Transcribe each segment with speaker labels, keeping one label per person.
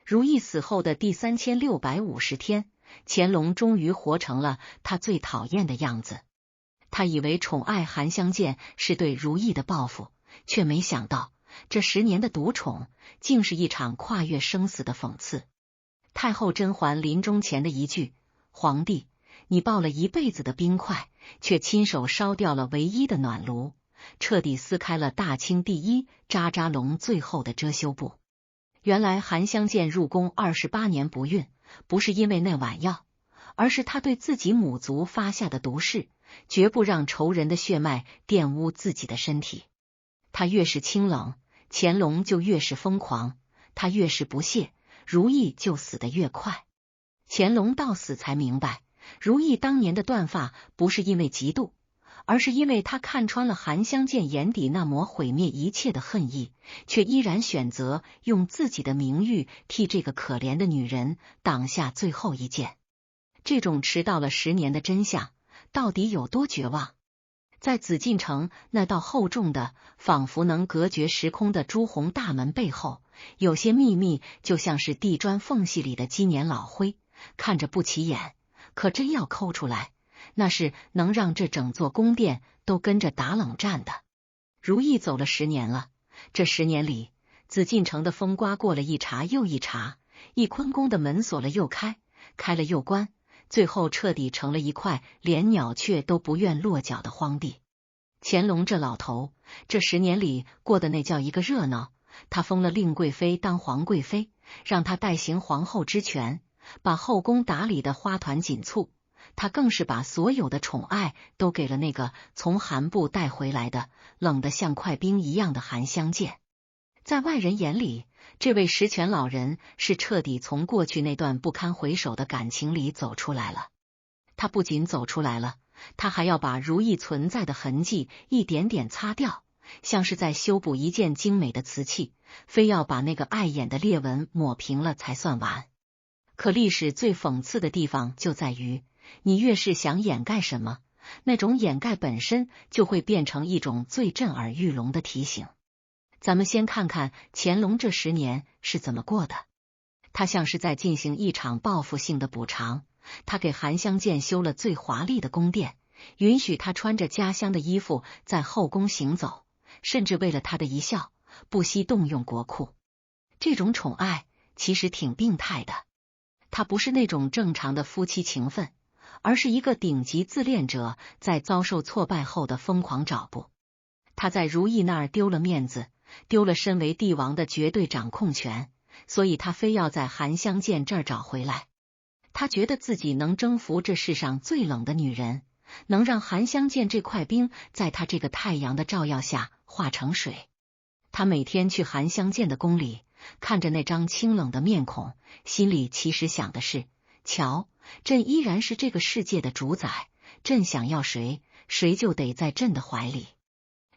Speaker 1: 如意死后的第3650天，乾隆终于活成了他最讨厌的样子。他以为宠爱韩湘建是对如意的报复，却没想到这10年的独宠竟是一场跨越生死的讽刺。太后甄嬛临终前的一句“皇帝，你抱了一辈子的冰块，却亲手烧掉了唯一的暖炉”，彻底撕开了大清第一渣渣龙最后的遮羞布。原来韩湘建入宫28年不孕，不是因为那碗药，而是他对自己母族发下的毒誓，绝不让仇人的血脉玷污自己的身体。他越是清冷，乾隆就越是疯狂；他越是不屑，如意就死得越快。乾隆到死才明白，如意当年的断发不是因为嫉妒，而是因为他看穿了韩湘建眼底那抹毁灭一切的恨意，却依然选择用自己的名誉替这个可怜的女人挡下最后一剑。这种迟到了10年的真相到底有多绝望？在紫禁城那道厚重的仿佛能隔绝时空的朱红大门背后，有些秘密就像是地砖缝隙里的积年老灰，看着不起眼，可真要抠出来，那是能让这整座宫殿都跟着打冷战的。如意走了10年了，这10年里，紫禁城的风刮过了一茬又一茬，翊坤宫的门锁了又开，开了又关，最后彻底成了一块连鸟雀都不愿落脚的荒地。乾隆这老头，这10年里过的那叫一个热闹。他封了令贵妃当皇贵妃，让她代行皇后之权，把后宫打理的花团锦簇。他更是把所有的宠爱都给了那个从韩部带回来的冷得像块冰一样的韩湘建。在外人眼里，这位实权老人是彻底从过去那段不堪回首的感情里走出来了。他不仅走出来了，他还要把如意存在的痕迹一点点擦掉，像是在修补一件精美的瓷器，非要把那个碍眼的裂纹抹平了才算完。可历史最讽刺的地方就在于，你越是想掩盖什么，那种掩盖本身就会变成一种最震耳欲聋的提醒。咱们先看看乾隆这10年是怎么过的。他像是在进行一场报复性的补偿，他给韩湘建修了最华丽的宫殿，允许他穿着家乡的衣服在后宫行走，甚至为了他的一笑，不惜动用国库。这种宠爱其实挺病态的，他不是那种正常的夫妻情分，而是一个顶级自恋者在遭受挫败后的疯狂找补。他在如意那儿丢了面子，丢了身为帝王的绝对掌控权，所以他非要在韩湘建这儿找回来。他觉得自己能征服这世上最冷的女人，能让韩湘建这块冰在他这个太阳的照耀下化成水。他每天去韩湘建的宫里，看着那张清冷的面孔，心里其实想的是，瞧，朕依然是这个世界的主宰，朕想要谁，谁就得在朕的怀里。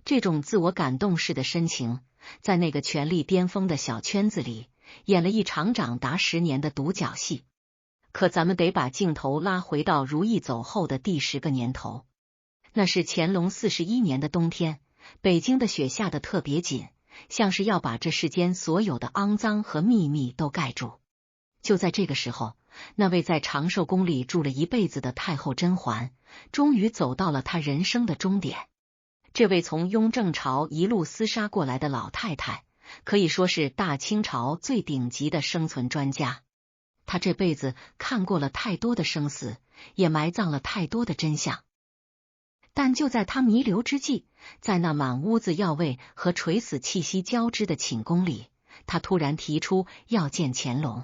Speaker 1: 这种自我感动式的深情，在那个权力巅峰的小圈子里，演了一场长达10年的独角戏。可咱们得把镜头拉回到如意走后的第10个年头，那是乾隆41年的冬天，北京的雪下得特别紧，像是要把这世间所有的肮脏和秘密都盖住。就在这个时候，那位在长寿宫里住了一辈子的太后甄嬛，终于走到了她人生的终点。这位从雍正朝一路厮杀过来的老太太，可以说是大清朝最顶级的生存专家。她这辈子看过了太多的生死，也埋葬了太多的真相。但就在她弥留之际，在那满屋子药味和垂死气息交织的寝宫里，她突然提出要见乾隆。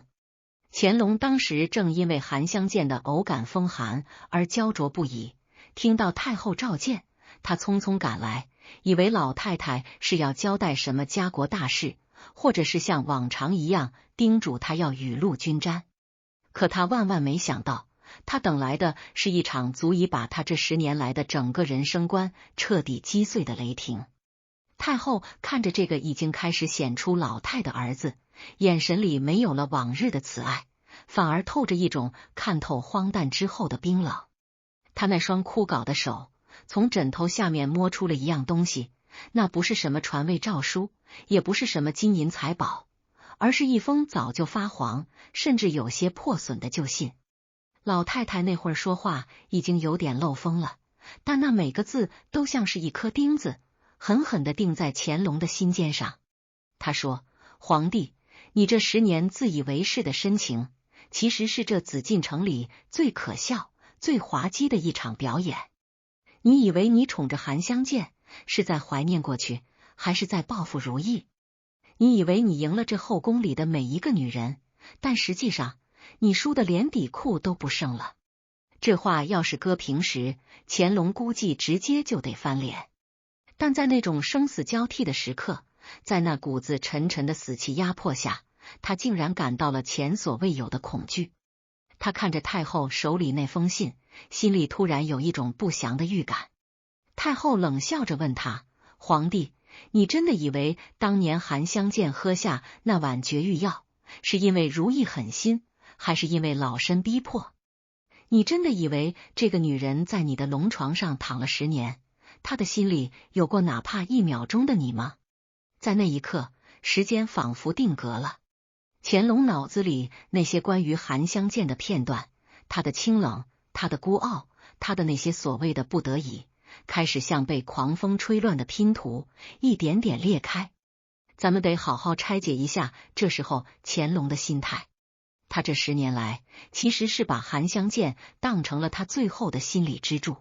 Speaker 1: 乾隆当时正因为韩湘建的偶感风寒而焦灼不已，听到太后召见，他匆匆赶来，以为老太太是要交代什么家国大事，或者是像往常一样叮嘱他要雨露均沾。可他万万没想到，他等来的是一场足以把他这10年来的整个人生观彻底击碎的雷霆。太后看着这个已经开始显出老态的儿子，眼神里没有了往日的慈爱，反而透着一种看透荒诞之后的冰冷。他那双枯槁的手从枕头下面摸出了一样东西，那不是什么传位诏书，也不是什么金银财宝，而是一封早就发黄，甚至有些破损的旧信。老太太那会儿说话已经有点漏风了，但那每个字都像是一颗钉子，狠狠地钉在乾隆的心尖上。她说：“皇帝，你这10年自以为是的深情，其实是这紫禁城里最可笑、最滑稽的一场表演。你以为你宠着韩香见是在怀念过去，还是在报复如意？你以为你赢了这后宫里的每一个女人，但实际上你输得连底裤都不剩了。”这话要是搁平时，乾隆估计直接就得翻脸。但在那种生死交替的时刻，在那股子沉沉的死气压迫下，他竟然感到了前所未有的恐惧。他看着太后手里那封信，心里突然有一种不祥的预感。太后冷笑着问他：“皇帝，你真的以为当年韩香见喝下那碗绝育药，是因为如意狠心，还是因为老身逼迫？你真的以为这个女人在你的龙床上躺了10年，她的心里有过哪怕1秒钟的你吗？”在那一刻，时间仿佛定格了。乾隆脑子里那些关于韩香见的片段，她的清冷，她的孤傲，她的那些所谓的不得已，开始像被狂风吹乱的拼图，一点点裂开。咱们得好好拆解一下这时候乾隆的心态。他这10年来，其实是把韩香见当成了他最后的心理支柱。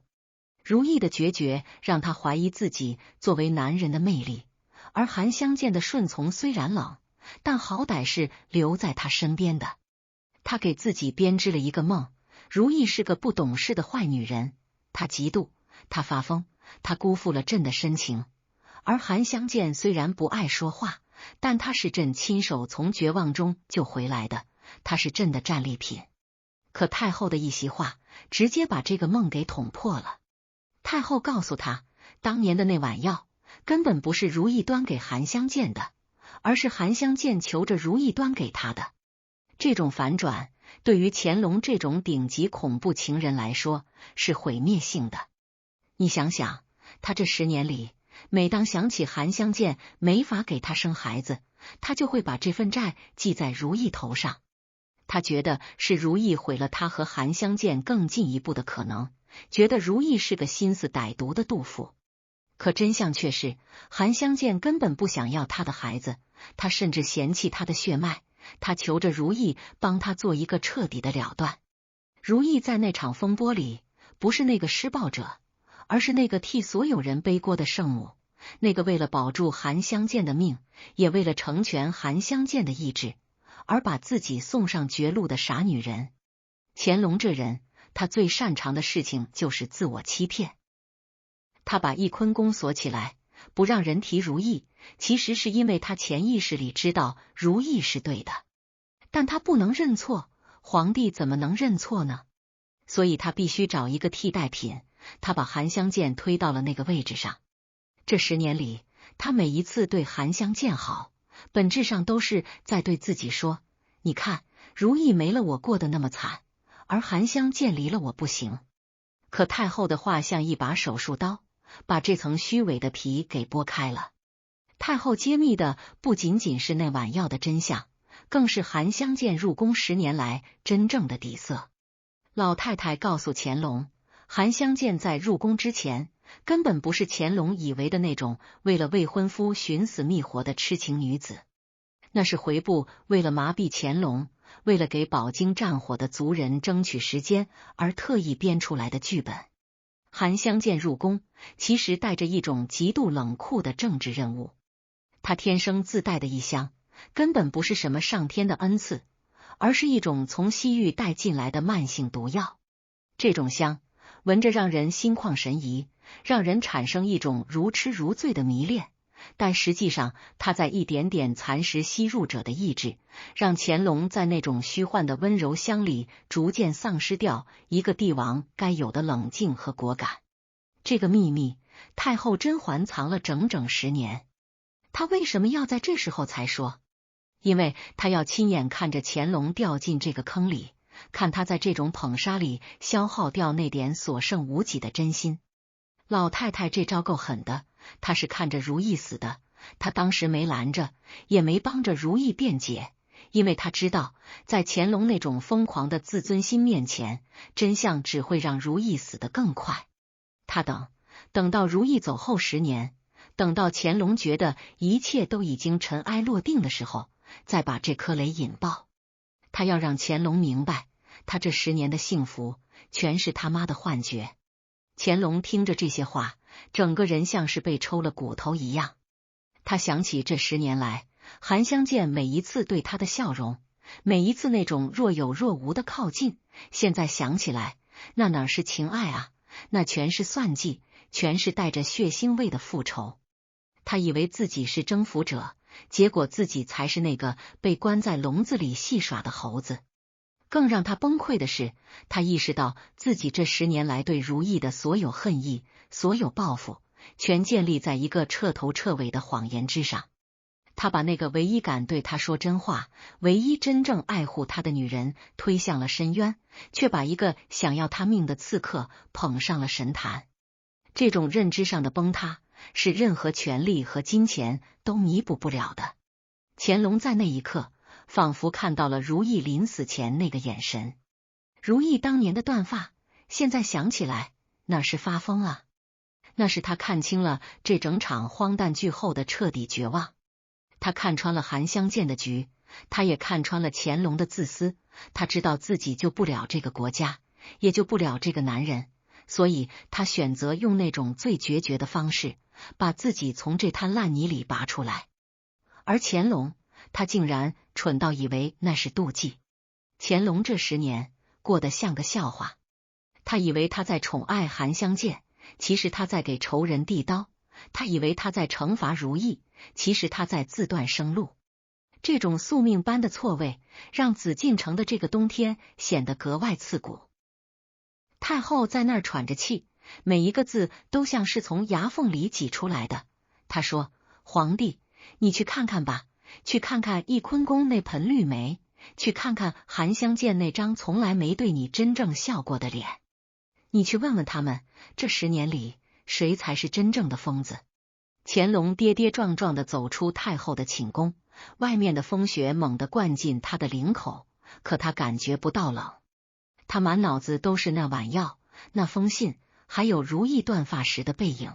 Speaker 1: 如意的决绝让他怀疑自己作为男人的魅力，而韩香见的顺从虽然冷，但好歹是留在他身边的。他给自己编织了一个梦，如意是个不懂事的坏女人，他嫉妒，他发疯，他辜负了朕的深情。而韩香见虽然不爱说话，但他是朕亲手从绝望中救回来的，他是朕的战利品。可太后的一席话，直接把这个梦给捅破了。太后告诉他，当年的那碗药根本不是如意端给韩香见的，而是韩香见求着如意端给他的。这种反转，对于乾隆这种顶级恐怖情人来说，是毁灭性的。你想想，他这10年里，每当想起韩香见没法给他生孩子，他就会把这份债记在如意头上。他觉得是如意毁了他和韩香见更进一步的可能，觉得如意是个心思歹毒的妒妇。可真相却是，韩香见根本不想要他的孩子，他甚至嫌弃他的血脉，他求着如意帮他做一个彻底的了断。如意在那场风波里，不是那个施暴者，而是那个替所有人背锅的圣母，那个为了保住韩香见的命，也为了成全韩香见的意志，而把自己送上绝路的傻女人。乾隆这人，他最擅长的事情就是自我欺骗。他把翊坤宫锁起来，不让人提如意，其实是因为他潜意识里知道如意是对的，但他不能认错，皇帝怎么能认错呢？所以他必须找一个替代品，他把韩香见推到了那个位置上。这10年里，他每一次对韩香见好，本质上都是在对自己说，你看，如意没了我过得那么惨，而韩香见离了我不行。可太后的话像一把手术刀，把这层虚伪的皮给剥开了。太后揭秘的不仅仅是那碗药的真相，更是韩香见入宫10年来真正的底色。老太太告诉乾隆，韩香见在入宫之前，根本不是乾隆以为的那种为了未婚夫寻死觅活的痴情女子，那是回部为了麻痹乾隆，为了给饱经战火的族人争取时间而特意编出来的剧本。韩香见入宫，其实带着一种极度冷酷的政治任务。他天生自带的一香，根本不是什么上天的恩赐，而是一种从西域带进来的慢性毒药。这种香闻着让人心旷神怡，让人产生一种如痴如醉的迷恋，但实际上它在一点点蚕食吸入者的意志，让乾隆在那种虚幻的温柔乡里逐渐丧失掉一个帝王该有的冷静和果敢。这个秘密，太后甄嬛藏了整整10年。她为什么要在这时候才说？因为她要亲眼看着乾隆掉进这个坑里，看他在这种捧杀里消耗掉那点所剩无几的真心。老太太这招够狠的，她是看着如意死的，他当时没拦着，也没帮着如意辩解，因为他知道，在乾隆那种疯狂的自尊心面前，真相只会让如意死得更快。他等到如意走后10年，等到乾隆觉得一切都已经尘埃落定的时候，再把这颗雷引爆。他要让乾隆明白，他这10年的幸福全是他妈的幻觉。乾隆听着这些话，整个人像是被抽了骨头一样。他想起这10年来，韩香见每一次对他的笑容，每一次那种若有若无的靠近，现在想起来，那哪是情爱啊，那全是算计，全是带着血腥味的复仇。他以为自己是征服者，结果自己才是那个被关在笼子里戏耍的猴子。更让他崩溃的是，他意识到自己这10年来对如意的所有恨意，所有报复，全建立在一个彻头彻尾的谎言之上。他把那个唯一敢对他说真话，唯一真正爱护他的女人推向了深渊，却把一个想要他命的刺客捧上了神坛。这种认知上的崩塌，是任何权力和金钱都弥补不了的。乾隆在那一刻仿佛看到了如意临死前那个眼神。如意当年的断发，现在想起来，那是发疯啊！那是他看清了这整场荒诞剧后的彻底绝望。他看穿了韩香见的局，他也看穿了乾隆的自私。他知道自己救不了这个国家，也救不了这个男人，所以他选择用那种最决绝的方式，把自己从这滩烂泥里拔出来。而乾隆，他竟然蠢到以为那是妒忌。乾隆这10年过得像个笑话，他以为他在宠爱韩香见，其实他在给仇人递刀；他以为他在惩罚如意，其实他在自断生路。这种宿命般的错位，让紫禁城的这个冬天显得格外刺骨。太后在那儿喘着气，每一个字都像是从牙缝里挤出来的。她说：“皇帝，你去看看吧，去看看翊坤宫那盆绿梅，去看看韩香见那张从来没对你真正笑过的脸。你去问问他们，这10年里谁才是真正的疯子？”乾隆跌跌撞撞地走出太后的寝宫，外面的风雪猛地灌进他的领口，可他感觉不到冷。他满脑子都是那碗药、那封信，还有如意断发时的背影。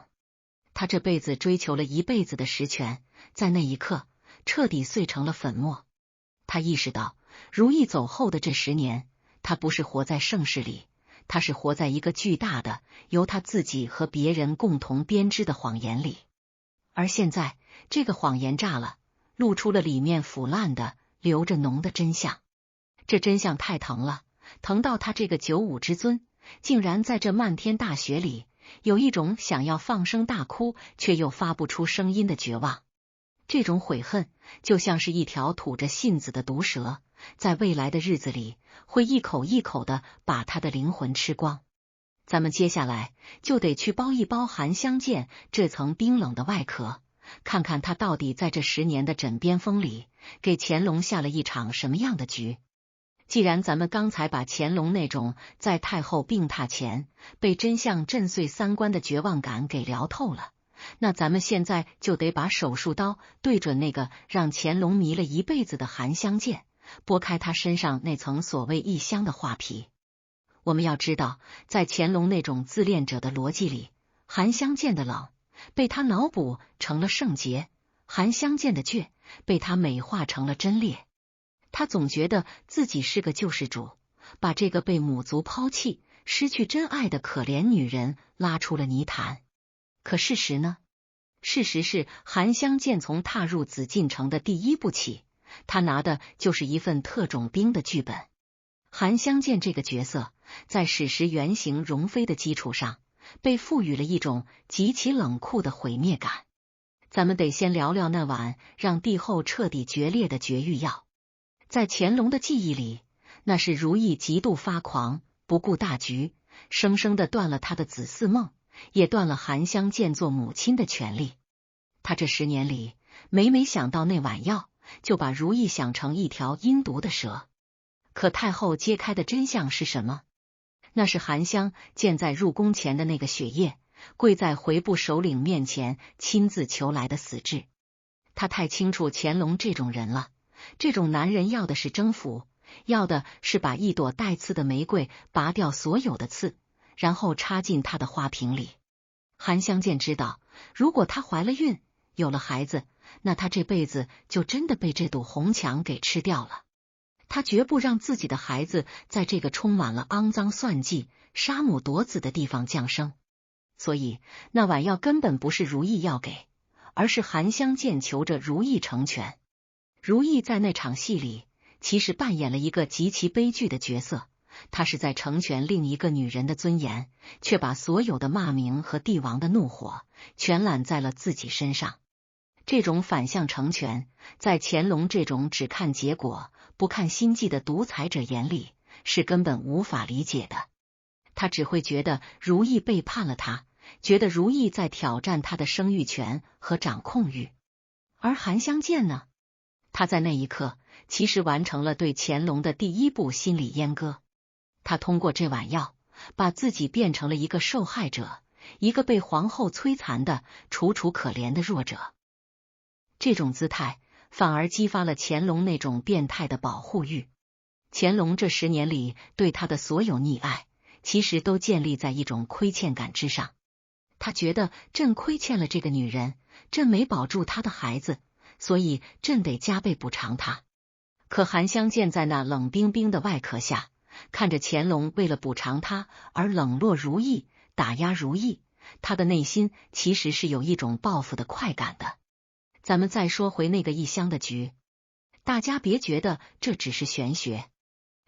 Speaker 1: 他这辈子追求了一辈子的实权，在那一刻彻底碎成了粉末。他意识到，如意走后的这10年，他不是活在盛世里，他是活在一个巨大的由他自己和别人共同编织的谎言里。而现在，这个谎言炸了，露出了里面腐烂的、流着脓的真相。这真相太疼了，疼到他这个95之尊，竟然在这漫天大雪里，有一种想要放声大哭，却又发不出声音的绝望。这种悔恨，就像是一条吐着信子的毒蛇，在未来的日子里，会一口一口的把他的灵魂吃光。咱们接下来就得去剥一剥韩香见这层冰冷的外壳，看看他到底在这10年的枕边风里，给乾隆下了一场什么样的局。既然咱们刚才把乾隆那种在太后病榻前被真相震碎3观的绝望感给聊透了，那咱们现在就得把手术刀对准那个让乾隆迷了一辈子的韩香见，剥开他身上那层所谓异乡的画皮。我们要知道，在乾隆那种自恋者的逻辑里，韩香见的冷被他脑补成了圣洁，韩香见的倔被他美化成了贞烈。他总觉得自己是个救世主，把这个被母族抛弃、失去真爱的可怜女人拉出了泥潭。可事实呢？事实是，韩香见从踏入紫禁城的第一步起，他拿的就是一份特种兵的剧本。韩香见这个角色，在史实原型容妃的基础上，被赋予了一种极其冷酷的毁灭感。咱们得先聊聊那碗让帝后彻底决裂的绝育药。在乾隆的记忆里，那是如意极度发狂，不顾大局，生生的断了他的子嗣梦，也断了韩香见做母亲的权利。他这10年里，每想到那碗药，就把如意想成一条阴毒的蛇。可太后揭开的真相是什么？那是韩香见在入宫前的那个雪夜，跪在回部首领面前亲自求来的死志。他太清楚乾隆这种人了，这种男人要的是征服，要的是把一朵带刺的玫瑰拔掉所有的刺，然后插进他的花瓶里。韩香见知道，如果她怀了孕，有了孩子，那她这辈子就真的被这堵红墙给吃掉了。她绝不让自己的孩子在这个充满了肮脏算计、杀母夺子的地方降生。所以那碗药根本不是如意要给，而是韩香见求着如意成全。如意在那场戏里其实扮演了一个极其悲剧的角色，她是在成全另一个女人的尊严，却把所有的骂名和帝王的怒火全揽在了自己身上。这种反向成全，在乾隆这种只看结果不看心计的独裁者眼里是根本无法理解的。他只会觉得如意背叛了他，觉得如意在挑战他的生育权和掌控欲。而韩香见呢，他在那一刻其实完成了对乾隆的第一步心理阉割。他通过这碗药，把自己变成了一个受害者，一个被皇后摧残的楚楚可怜的弱者。这种姿态反而激发了乾隆那种变态的保护欲。乾隆这10年里对他的所有溺爱，其实都建立在一种亏欠感之上。他觉得朕亏欠了这个女人，朕没保住她的孩子，所以朕得加倍补偿她。可韩香见在那冷冰冰的外壳下，看着乾隆为了补偿他而冷落如意、打压如意，他的内心其实是有一种报复的快感的。咱们再说回那个异乡的局，大家别觉得这只是玄学。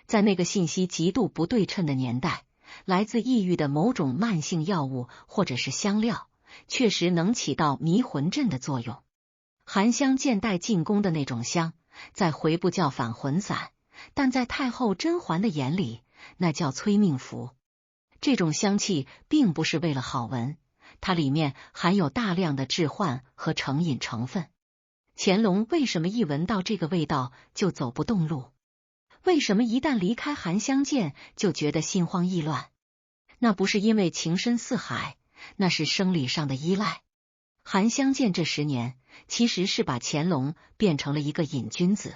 Speaker 1: 在那个信息极度不对称的年代，来自异域的某种慢性药物或者是香料，确实能起到迷魂阵的作用。韩香见带进宫的那种香，在回部叫返魂散，但在太后甄嬛的眼里，那叫催命符。这种香气并不是为了好闻，它里面含有大量的致幻和成瘾成分。乾隆为什么一闻到这个味道就走不动路？为什么一旦离开韩香见就觉得心慌意乱？那不是因为情深似海，那是生理上的依赖。韩香见这10年其实是把乾隆变成了一个瘾君子。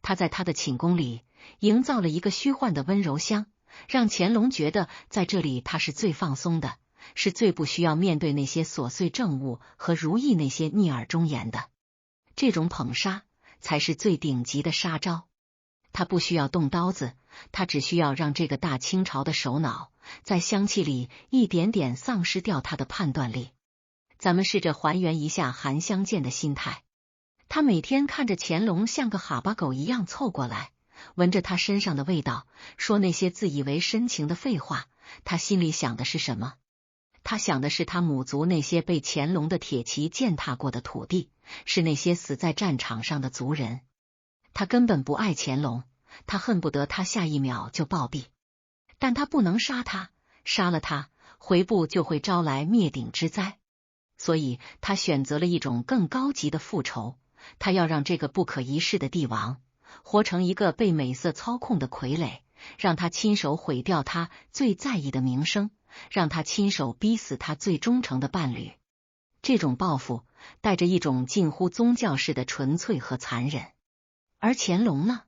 Speaker 1: 他在他的寝宫里营造了一个虚幻的温柔乡，让乾隆觉得在这里他是最放松的，是最不需要面对那些琐碎政务和如意那些逆耳忠言的。这种捧杀才是最顶级的杀招。他不需要动刀子，他只需要让这个大清朝的首脑在香气里一点点丧失掉他的判断力。咱们试着还原一下韩香见的心态。他每天看着乾隆像个哈巴狗一样凑过来，闻着他身上的味道，说那些自以为深情的废话，他心里想的是什么？他想的是他母族那些被乾隆的铁骑践踏过的土地，是那些死在战场上的族人。他根本不爱乾隆，他恨不得他下一秒就暴毙。但他不能杀他，杀了他，回部就会招来灭顶之灾。所以他选择了一种更高级的复仇，他要让这个不可一世的帝王活成一个被美色操控的傀儡，让他亲手毁掉他最在意的名声，让他亲手逼死他最忠诚的伴侣。这种报复带着一种近乎宗教式的纯粹和残忍。而乾隆呢？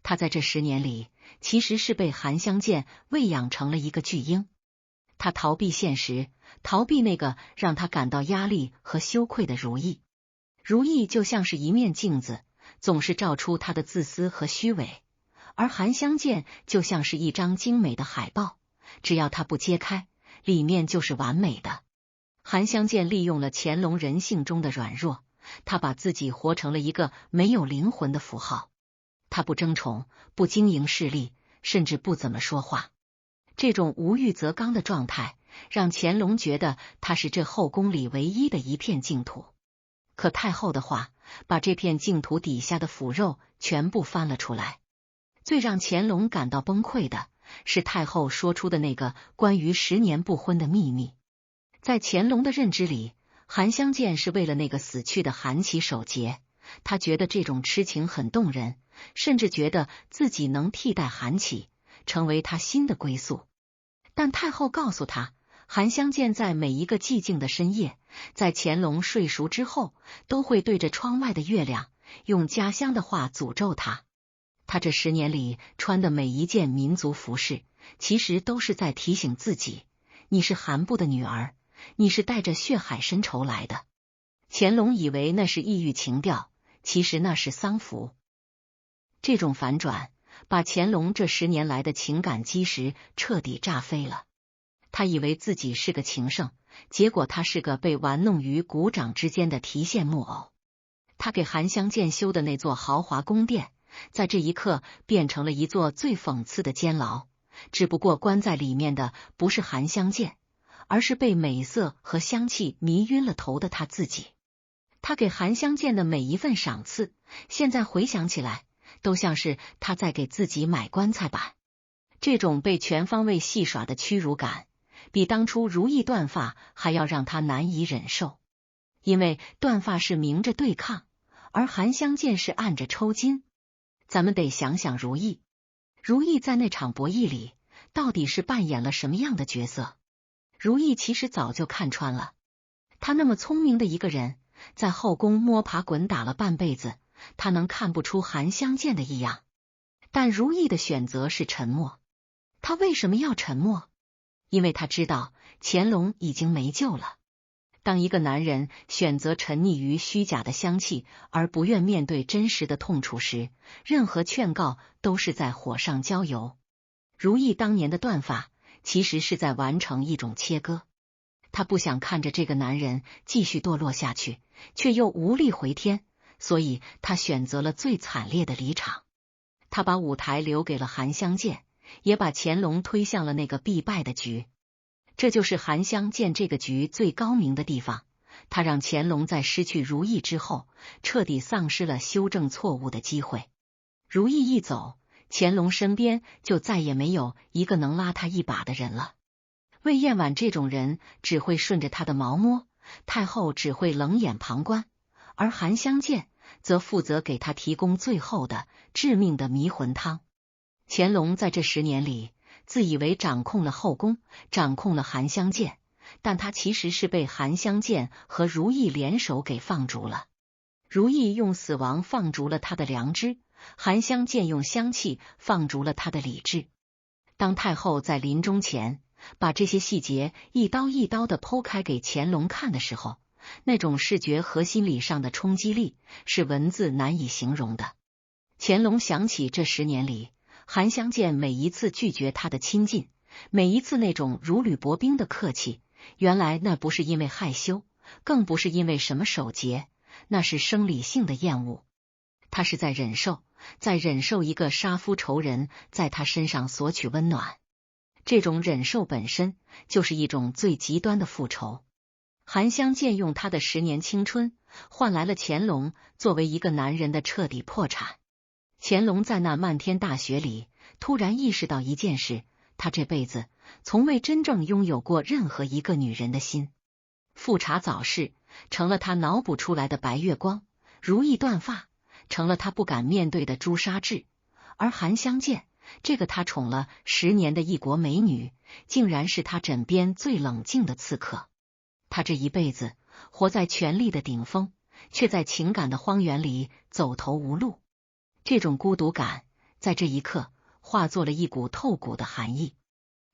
Speaker 1: 他在这10年里其实是被韩香见喂养成了一个巨婴。他逃避现实，逃避那个让他感到压力和羞愧的如意。如意就像是一面镜子，总是照出他的自私和虚伪，而韩香见就像是一张精美的海报，只要他不揭开，里面就是完美的。韩香见利用了乾隆人性中的软弱，他把自己活成了一个没有灵魂的符号。他不争宠，不经营势力，甚至不怎么说话。这种无欲则刚的状态，让乾隆觉得他是这后宫里唯一的一片净土。可太后的话，把这片净土底下的腐肉全部翻了出来。最让乾隆感到崩溃的是太后说出的那个关于10年不婚的秘密。在乾隆的认知里，韩香见是为了那个死去的韩琦守节，他觉得这种痴情很动人，甚至觉得自己能替代韩琦，成为他新的归宿。但太后告诉他，韩香见在每一个寂静的深夜，在乾隆睡熟之后，都会对着窗外的月亮，用家乡的话诅咒他。他这10年里穿的每一件民族服饰，其实都是在提醒自己，你是韩部的女儿，你是带着血海深仇来的。乾隆以为那是异域情调，其实那是丧服。这种反转，把乾隆这10年来的情感基石彻底炸飞了。他以为自己是个情圣，结果他是个被玩弄于股掌之间的提线木偶。他给韩香见修的那座豪华宫殿，在这一刻变成了一座最讽刺的监牢，只不过关在里面的不是韩香见，而是被美色和香气迷晕了头的他自己。他给韩香见的每一份赏赐，现在回想起来，都像是他在给自己买棺材板。这种被全方位戏耍的屈辱感，比当初如意断发还要让他难以忍受。因为断发是明着对抗，而韩香见是暗着抽筋。咱们得想想如意，如意在那场博弈里到底是扮演了什么样的角色？如意其实早就看穿了，他那么聪明的一个人，在后宫摸爬滚打了半辈子，他能看不出韩香见的异样。但如意的选择是沉默。他为什么要沉默？因为他知道乾隆已经没救了。当一个男人选择沉溺于虚假的香气，而不愿面对真实的痛楚时，任何劝告都是在火上浇油。如意当年的断发，其实是在完成一种切割。他不想看着这个男人继续堕落下去，却又无力回天，所以他选择了最惨烈的离场。他把舞台留给了韩香见，也把乾隆推向了那个必败的局。这就是韩香见这个局最高明的地方，他让乾隆在失去如意之后，彻底丧失了修正错误的机会。如意一走，乾隆身边就再也没有一个能拉他一把的人了。魏嬿婉这种人只会顺着他的毛摸，太后只会冷眼旁观，而韩香见则负责给他提供最后的致命的迷魂汤。乾隆在这10年里，自以为掌控了后宫，掌控了韩香见，但他其实是被韩香见和如意联手给放逐了。如意用死亡放逐了他的良知，韩香见用香气放逐了他的理智。当太后在临终前把这些细节一刀一刀的剖开给乾隆看的时候，那种视觉和心理上的冲击力是文字难以形容的。乾隆想起这10年里，韩香见每一次拒绝他的亲近，每一次那种如履薄冰的客气，原来那不是因为害羞，更不是因为什么守节，那是生理性的厌恶。他是在忍受，在忍受一个杀夫仇人在他身上索取温暖。这种忍受本身就是一种最极端的复仇。韩香见用他的10年青春，换来了乾隆作为一个男人的彻底破产。乾隆在那漫天大雪里突然意识到一件事，他这辈子从未真正拥有过任何一个女人的心。富察早逝成了他脑补出来的白月光，如意断发成了他不敢面对的朱砂痣，而韩香见这个他宠了10年的异国美女，竟然是他枕边最冷静的刺客。他这一辈子活在权力的顶峰，却在情感的荒原里走投无路。这种孤独感在这一刻化作了一股透骨的寒意。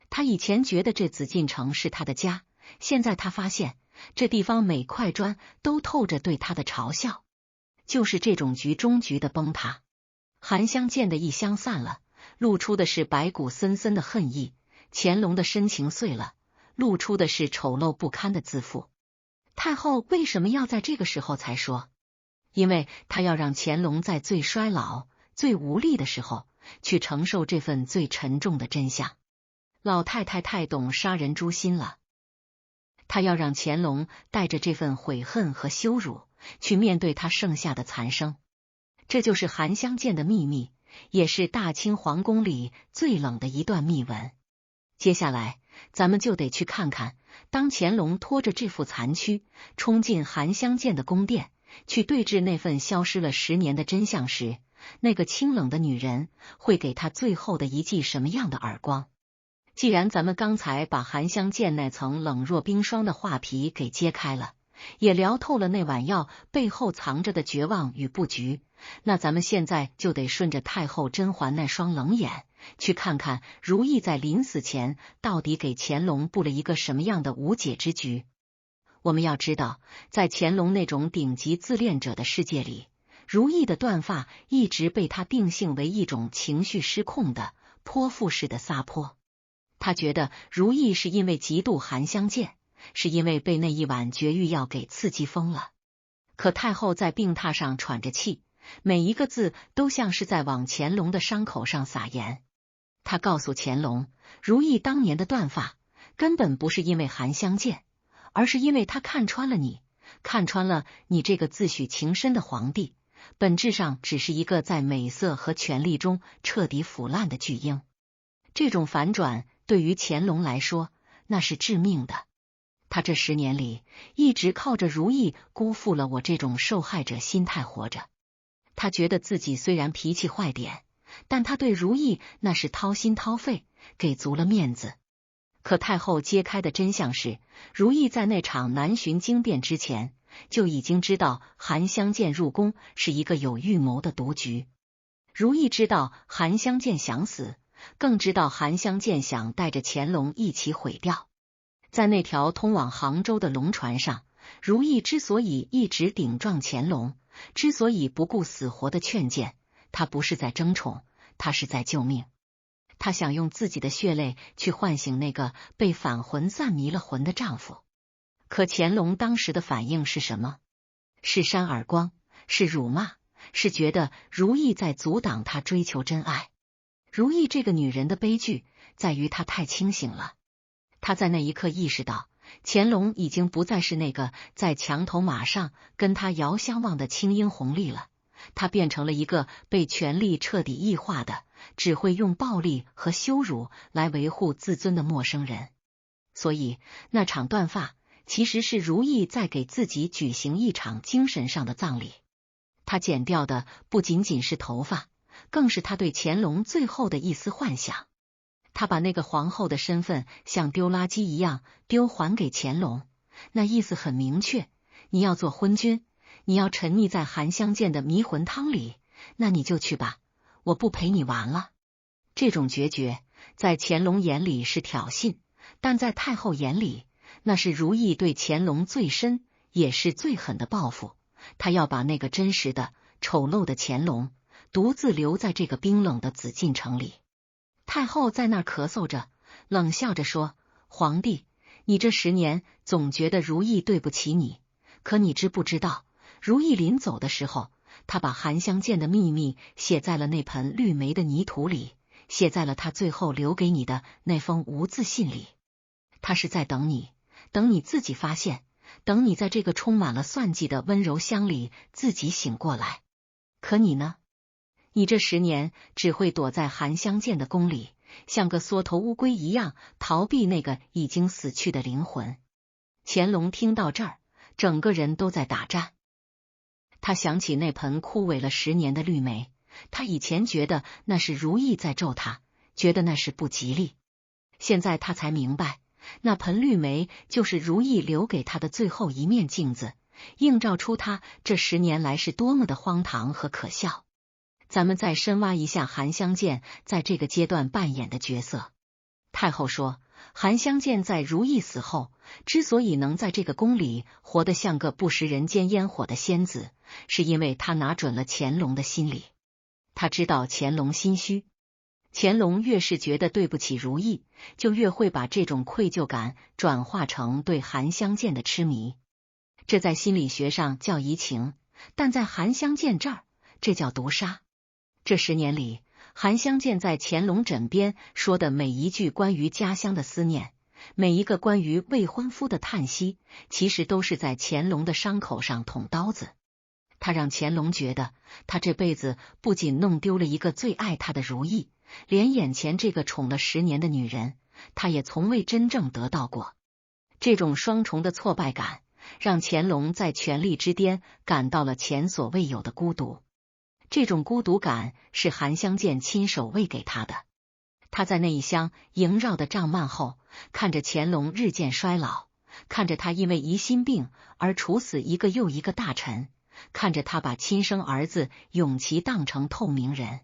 Speaker 1: 他以前觉得这紫禁城是他的家，现在他发现这地方每块砖都透着对他的嘲笑。就是这种局中局的崩塌。韩香见的异香散了，露出的是白骨森森的恨意；乾隆的深情碎了，露出的是丑陋不堪的自负。太后为什么要在这个时候才说？因为他要让乾隆在最衰老、最无力的时候去承受这份最沉重的真相。老太太太懂杀人诛心了，他要让乾隆带着这份悔恨和羞辱去面对他剩下的残生。这就是韩香见的秘密，也是大清皇宫里最冷的一段密文。接下来咱们就得去看看，当乾隆拖着这副残躯冲进韩香见的宫殿，去对峙那份消失了10年的真相时，那个清冷的女人会给他最后的一记什么样的耳光。既然咱们刚才把韩香见那层冷若冰霜的画皮给揭开了，也聊透了那碗药背后藏着的绝望与布局，那咱们现在就得顺着太后甄嬛那双冷眼，去看看如懿在临死前到底给乾隆布了一个什么样的无解之局。我们要知道，在乾隆那种顶级自恋者的世界里，如懿的断发一直被他定性为一种情绪失控的泼妇式的撒泼。他觉得如懿是因为嫉妒韩香见，是因为被那一碗绝育药给刺激疯了。可太后在病榻上喘着气，每一个字都像是在往乾隆的伤口上撒盐。他告诉乾隆，如懿当年的断发根本不是因为韩香见，而是因为他看穿了你，看穿了你这个自诩情深的皇帝，本质上只是一个在美色和权力中彻底腐烂的巨婴。这种反转对于乾隆来说，那是致命的。他这10年里一直靠着如懿辜负了我这种受害者心态活着。他觉得自己虽然脾气坏点，但他对如懿那是掏心掏肺，给足了面子。可太后揭开的真相是，如懿在那场南巡经变之前，就已经知道韩香见入宫是一个有预谋的毒局。如懿知道韩香见想死，更知道韩香见想带着乾隆一起毁掉。在那条通往杭州的龙船上，如懿之所以一直顶撞乾隆，之所以不顾死活的劝谏，她不是在争宠，她是在救命。她想用自己的血泪去唤醒那个被反魂散迷了魂的丈夫。可乾隆当时的反应是什么？是扇耳光，是辱骂，是觉得如懿在阻挡他追求真爱。如懿这个女人的悲剧在于她太清醒了。她在那一刻意识到，乾隆已经不再是那个在墙头马上跟他遥相望的青樱红丽了，他变成了一个被权力彻底异化的，只会用暴力和羞辱来维护自尊的陌生人。所以那场断发其实是如懿在给自己举行一场精神上的葬礼。她剪掉的不仅仅是头发，更是她对乾隆最后的一丝幻想。她把那个皇后的身份像丢垃圾一样丢还给乾隆，那意思很明确，你要做昏君，你要沉溺在韩香见的迷魂汤里，那你就去吧，我不陪你玩了。这种决绝在乾隆眼里是挑衅，但在太后眼里，那是如懿对乾隆最深也是最狠的报复。她要把那个真实的丑陋的乾隆独自留在这个冰冷的紫禁城里。太后在那儿咳嗽着，冷笑着说，皇帝，你这10年总觉得如懿对不起你，可你知不知道，如懿临走的时候，她把韩香见的秘密写在了那盆绿莓的泥土里，写在了她最后留给你的那封无字信里。她是在等你，等你自己发现，等你在这个充满了算计的温柔乡里自己醒过来。可你呢？你这10年只会躲在韩香见的宫里，像个缩头乌龟一样逃避那个已经死去的灵魂。乾隆听到这儿，整个人都在打颤。他想起那盆枯萎了10年的绿莓，他以前觉得那是如懿在咒他，觉得那是不吉利。现在他才明白，那盆绿莓就是如懿留给他的最后一面镜子，映照出他这10年来是多么的荒唐和可笑。咱们再深挖一下韩香见在这个阶段扮演的角色。太后说，韩香见在如懿死后，之所以能在这个宫里活得像个不食人间烟火的仙子，是因为她拿准了乾隆的心理。她知道乾隆心虚，乾隆越是觉得对不起如懿，就越会把这种愧疚感转化成对韩香见的痴迷。这在心理学上叫移情，但在韩香见这儿，这叫毒杀。这10年里，韩香见在乾隆枕边说的每一句关于家乡的思念，每一个关于未婚夫的叹息，其实都是在乾隆的伤口上捅刀子。他让乾隆觉得，他这辈子不仅弄丢了一个最爱他的如懿，连眼前这个宠了10年的女人，他也从未真正得到过。这种双重的挫败感，让乾隆在权力之巅感到了前所未有的孤独。这种孤独感是韩香见亲手喂给他的。他在那一厢萦绕的帐幔后，看着乾隆日渐衰老，看着他因为疑心病而处死一个又一个大臣，看着他把亲生儿子永琪当成透明人。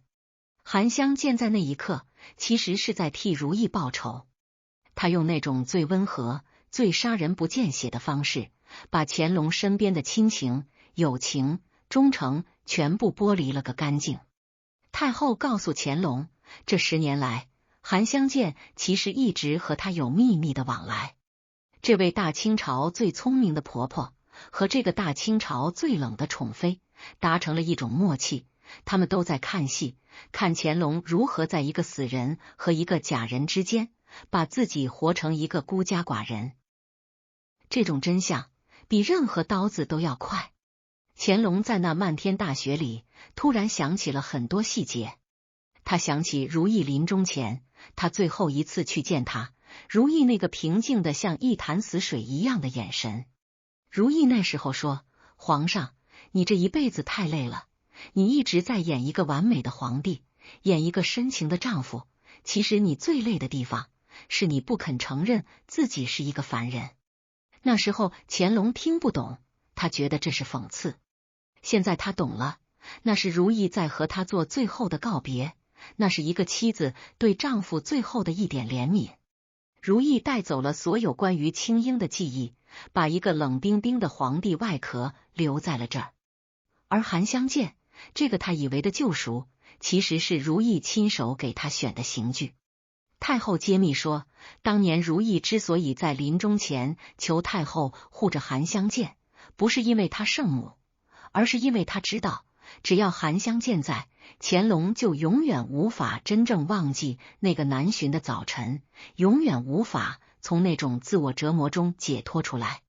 Speaker 1: 韩湘见在那一刻其实是在替如意报仇，他用那种最温和、最杀人不见血的方式，把乾隆身边的亲情、友情、忠诚全部剥离了个干净。太后告诉乾隆，这10年来，韩湘见其实一直和他有秘密的往来。这位大清朝最聪明的婆婆和这个大清朝最冷的宠妃达成了一种默契，他们都在看戏，看乾隆如何在一个死人和一个假人之间，把自己活成一个孤家寡人。这种真相比任何刀子都要快。乾隆在那漫天大雪里突然想起了很多细节，他想起如意临终前，他最后一次去见他，如意那个平静的像一潭死水一样的眼神。如意那时候说，皇上，你这一辈子太累了，你一直在演一个完美的皇帝，演一个深情的丈夫，其实你最累的地方是你不肯承认自己是一个凡人。那时候乾隆听不懂，他觉得这是讽刺。现在他懂了，那是如意在和他做最后的告别，那是一个妻子对丈夫最后的一点怜悯。如意带走了所有关于清英的记忆，把一个冷冰冰的皇帝外壳留在了这儿。而韩湘见，这个他以为的救赎，其实是如意亲手给他选的刑具。太后揭秘说，当年如意之所以在临终前求太后护着韩湘见，不是因为他圣母，而是因为他知道，只要韩湘见在，乾隆就永远无法真正忘记那个难寻的早晨，永远无法从那种自我折磨中解脱出来。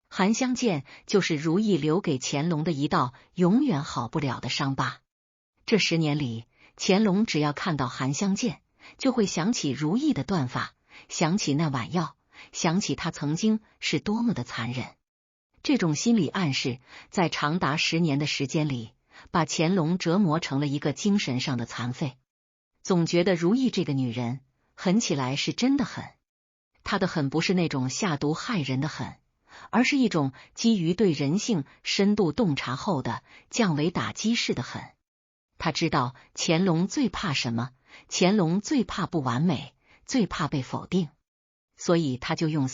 Speaker 1: 韩湘见就是如意留给乾隆的一道永远好不了的伤疤。这10年里，乾隆只要看到韩湘见，就会想起如意的断发，想起那碗药，想起他曾经是多么的残忍。这种心理暗示在长达10年的时间里，把乾隆折磨成了一个精神上的残废。总觉得如意这个女人狠起来是真的狠，她的狠不是那种下毒害人的狠，而是一种基于对人性深度洞察后的降维打击式的狠。她知道乾隆最怕什么，乾隆最怕不完美，最怕被否定，所以他就用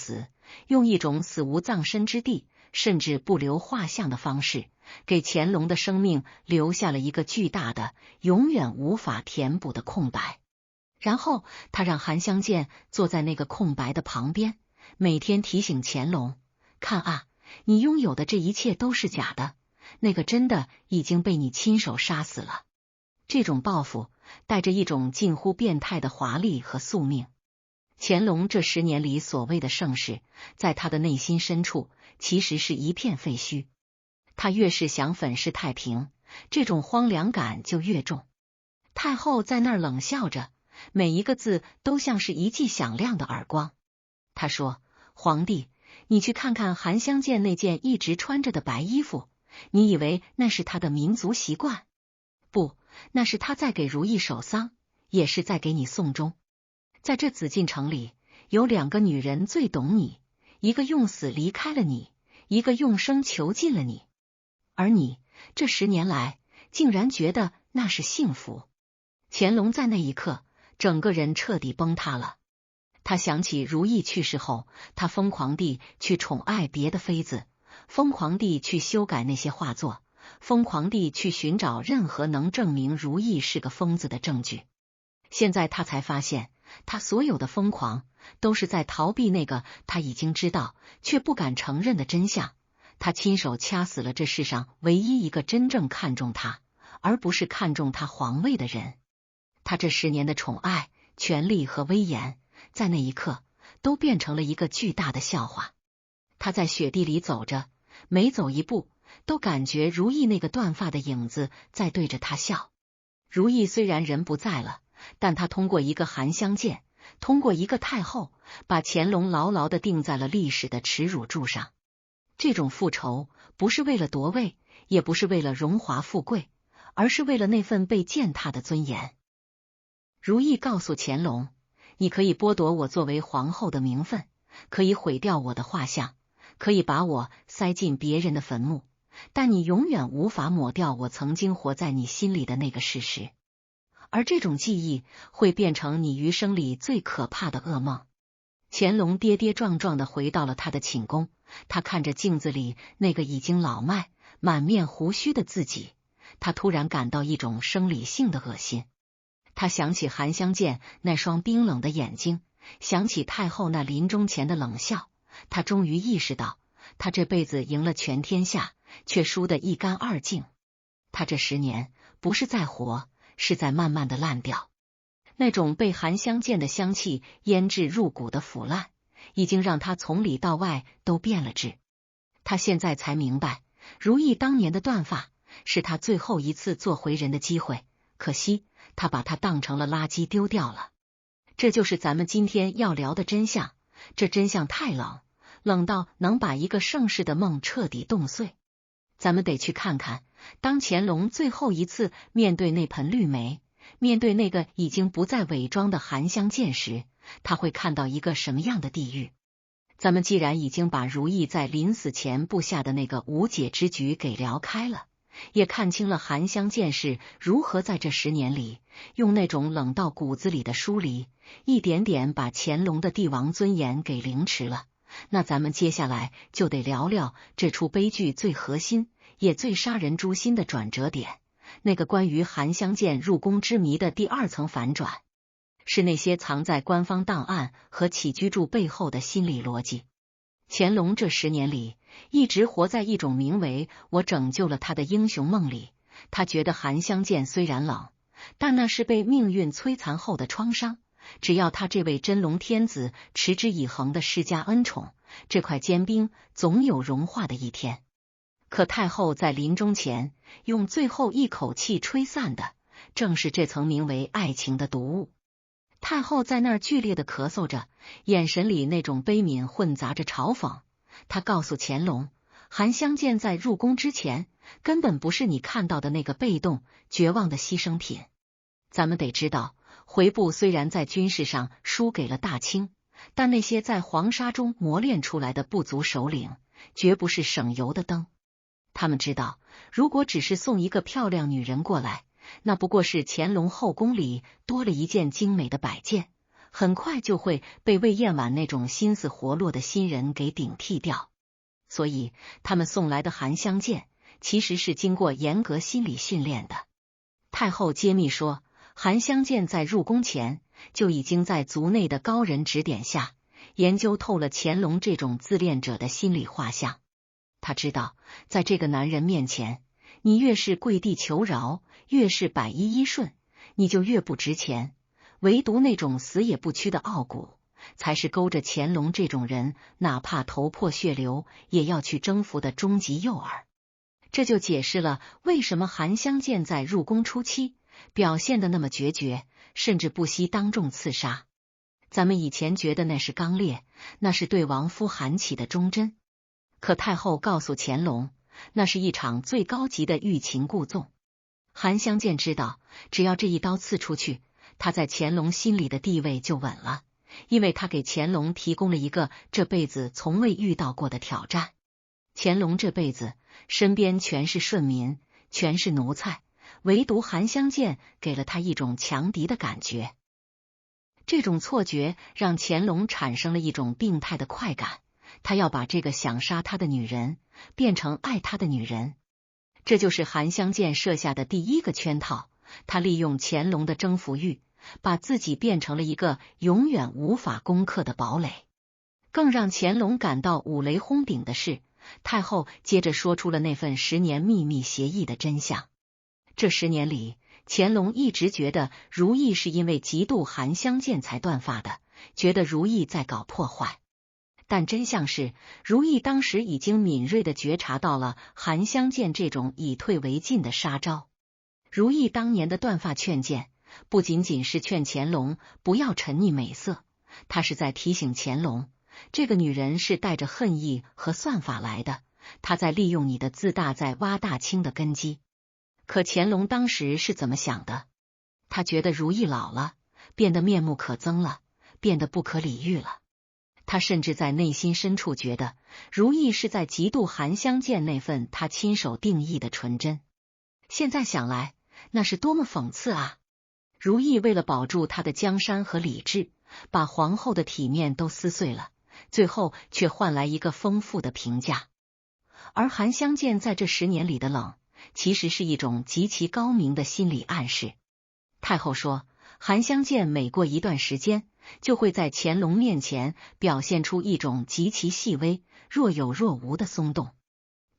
Speaker 1: 一种死无葬身之地，甚至不留画像的方式，给乾隆的生命留下了一个巨大的、永远无法填补的空白。然后他让韩湘见坐在那个空白的旁边，每天提醒乾隆，看啊，你拥有的这一切都是假的，那个真的已经被你亲手杀死了。这种报复带着一种近乎变态的华丽和宿命。乾隆这10年里所谓的盛世，在他的内心深处其实是一片废墟。他越是想粉饰太平，这种荒凉感就越重。太后在那儿冷笑着，每一个字都像是一记响亮的耳光。她说，皇帝，你去看看韩湘见那件一直穿着的白衣服，你以为那是他的民族习惯？不，那是他在给如意守丧，也是在给你送终。在这紫禁城里，有2个女人最懂你，一个用死离开了你，一个用生囚禁了你。而你这10年来竟然觉得那是幸福。乾隆在那一刻整个人彻底崩塌了。他想起如意去世后，他疯狂地去宠爱别的妃子，疯狂地去修改那些画作，疯狂地去寻找任何能证明如意是个疯子的证据。现在他才发现，他所有的疯狂都是在逃避那个他已经知道却不敢承认的真相。他亲手掐死了这世上唯一一个真正看重他，而不是看重他皇位的人。他这10年的宠爱、权力和威严，在那一刻都变成了一个巨大的笑话。他在雪地里走着，每走一步都感觉如意那个断发的影子在对着他笑。如意虽然人不在了，但他通过一个韩湘见，通过一个太后，把乾隆牢牢地钉在了历史的耻辱柱上。这种复仇不是为了夺位，也不是为了荣华富贵，而是为了那份被践踏的尊严。如意告诉乾隆，你可以剥夺我作为皇后的名分，可以毁掉我的画像，可以把我塞进别人的坟墓，但你永远无法抹掉我曾经活在你心里的那个事实。而这种记忆会变成你余生里最可怕的噩梦。乾隆跌跌撞撞地回到了他的寝宫，他看着镜子里那个已经老迈、满面胡须的自己，他突然感到一种生理性的恶心。他想起韩香见那双冰冷的眼睛，想起太后那临终前的冷笑，他终于意识到，他这辈子赢了全天下，却输得一干二净。他这10年不是在活，是在慢慢的烂掉。那种被韩香见的香气腌制入骨的腐烂，已经让他从里到外都变了质。他现在才明白，如意当年的断发是他最后一次做回人的机会，可惜他把它当成了垃圾丢掉了。这就是咱们今天要聊的真相，这真相太冷，冷到能把一个盛世的梦彻底冻碎。咱们得去看看，当乾隆最后一次面对那盆绿梅，面对那个已经不再伪装的韩香见时，他会看到一个什么样的地狱。咱们既然已经把如意在临死前布下的那个无解之局给聊开了，也看清了韩香见是如何在这10年里，用那种冷到骨子里的疏离，一点点把乾隆的帝王尊严给凌迟了，那咱们接下来就得聊聊这出悲剧最核心也最杀人诛心的转折点，那个关于韩香见入宫之谜的第2层反转，是那些藏在官方档案和起居注背后的心理逻辑。乾隆这10年里，一直活在一种名为我拯救了他的英雄梦里。他觉得韩香见虽然冷，但那是被命运摧残后的创伤，只要他这位真龙天子持之以恒的施加恩宠，这块坚冰总有融化的一天。可太后在临终前用最后一口气吹散的，正是这层名为爱情的毒物。太后在那儿剧烈的咳嗽着，眼神里那种悲悯混杂着嘲讽。她告诉乾隆，韩香见在入宫之前根本不是你看到的那个被动绝望的牺牲品。咱们得知道，回部虽然在军事上输给了大清，但那些在黄沙中磨练出来的部族首领绝不是省油的灯。他们知道，如果只是送一个漂亮女人过来，那不过是乾隆后宫里多了一件精美的摆件，很快就会被魏燕婉那种心思活络的新人给顶替掉。所以他们送来的韩香见其实是经过严格心理训练的。太后揭秘说，韩香见在入宫前就已经在族内的高人指点下研究透了乾隆这种自恋者的心理画像。他知道，在这个男人面前，你越是跪地求饶，越是百依依顺，你就越不值钱。唯独那种死也不屈的傲骨，才是勾着乾隆这种人哪怕头破血流也要去征服的终极诱饵。这就解释了为什么韩香见在入宫初期表现得那么决绝，甚至不惜当众刺杀。咱们以前觉得那是刚烈，那是对亡夫韩起的忠贞，可太后告诉乾隆，那是一场最高级的欲擒故纵。韩香见知道，只要这一刀刺出去，他在乾隆心里的地位就稳了，因为他给乾隆提供了一个这辈子从未遇到过的挑战。乾隆这辈子身边全是顺民，全是奴才，唯独韩香见给了他一种强敌的感觉。这种错觉让乾隆产生了一种病态的快感，他要把这个想杀他的女人变成爱他的女人。这就是韩香见设下的第一个圈套，他利用乾隆的征服欲，把自己变成了一个永远无法攻克的堡垒。更让乾隆感到五雷轰顶的是，太后接着说出了那份10年秘密协议的真相。这10年里，乾隆一直觉得如意是因为嫉妒韩香见才断发的，觉得如意在搞破坏。但真相是，如意当时已经敏锐地觉察到了韩香见这种以退为进的杀招。如意当年的断发劝谏，不仅仅是劝乾隆不要沉溺美色，他是在提醒乾隆，这个女人是带着恨意和算法来的，她在利用你的自大，在挖大清的根基。可乾隆当时是怎么想的？他觉得如意老了，变得面目可憎了，变得不可理喻了。他甚至在内心深处觉得，如意是在嫉妒韩香见那份他亲手定义的纯真。现在想来，那是多么讽刺啊！如意为了保住他的江山和理智，把皇后的体面都撕碎了，最后却换来一个丰富的评价。而韩香见在这10年里的冷，其实是一种极其高明的心理暗示。太后说，韩香见每过一段时间，就会在乾隆面前表现出一种极其细微、若有若无的松动。